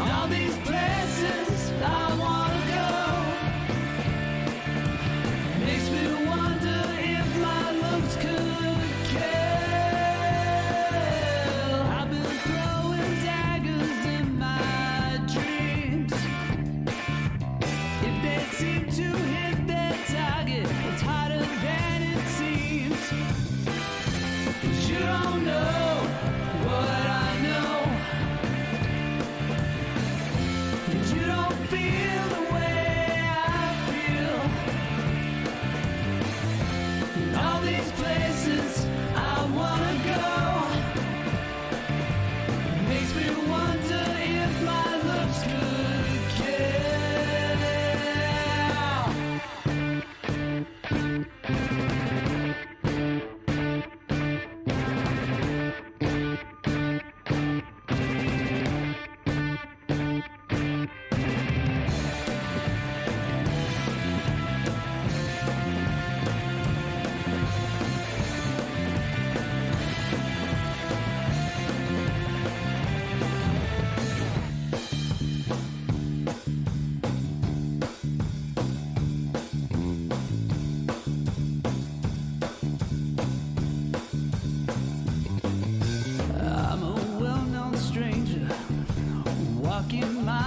All these places I wanna go makes me wonder if my looks could kill. I've been throwing daggers in my dreams. If they seem to hit their target, it's harder than it seems. 'Cause you don't know what I know. And you don't feel the way I feel. In all these places I wanna go makes me wonder if my looks could kill. I'm a well-known stranger, walking my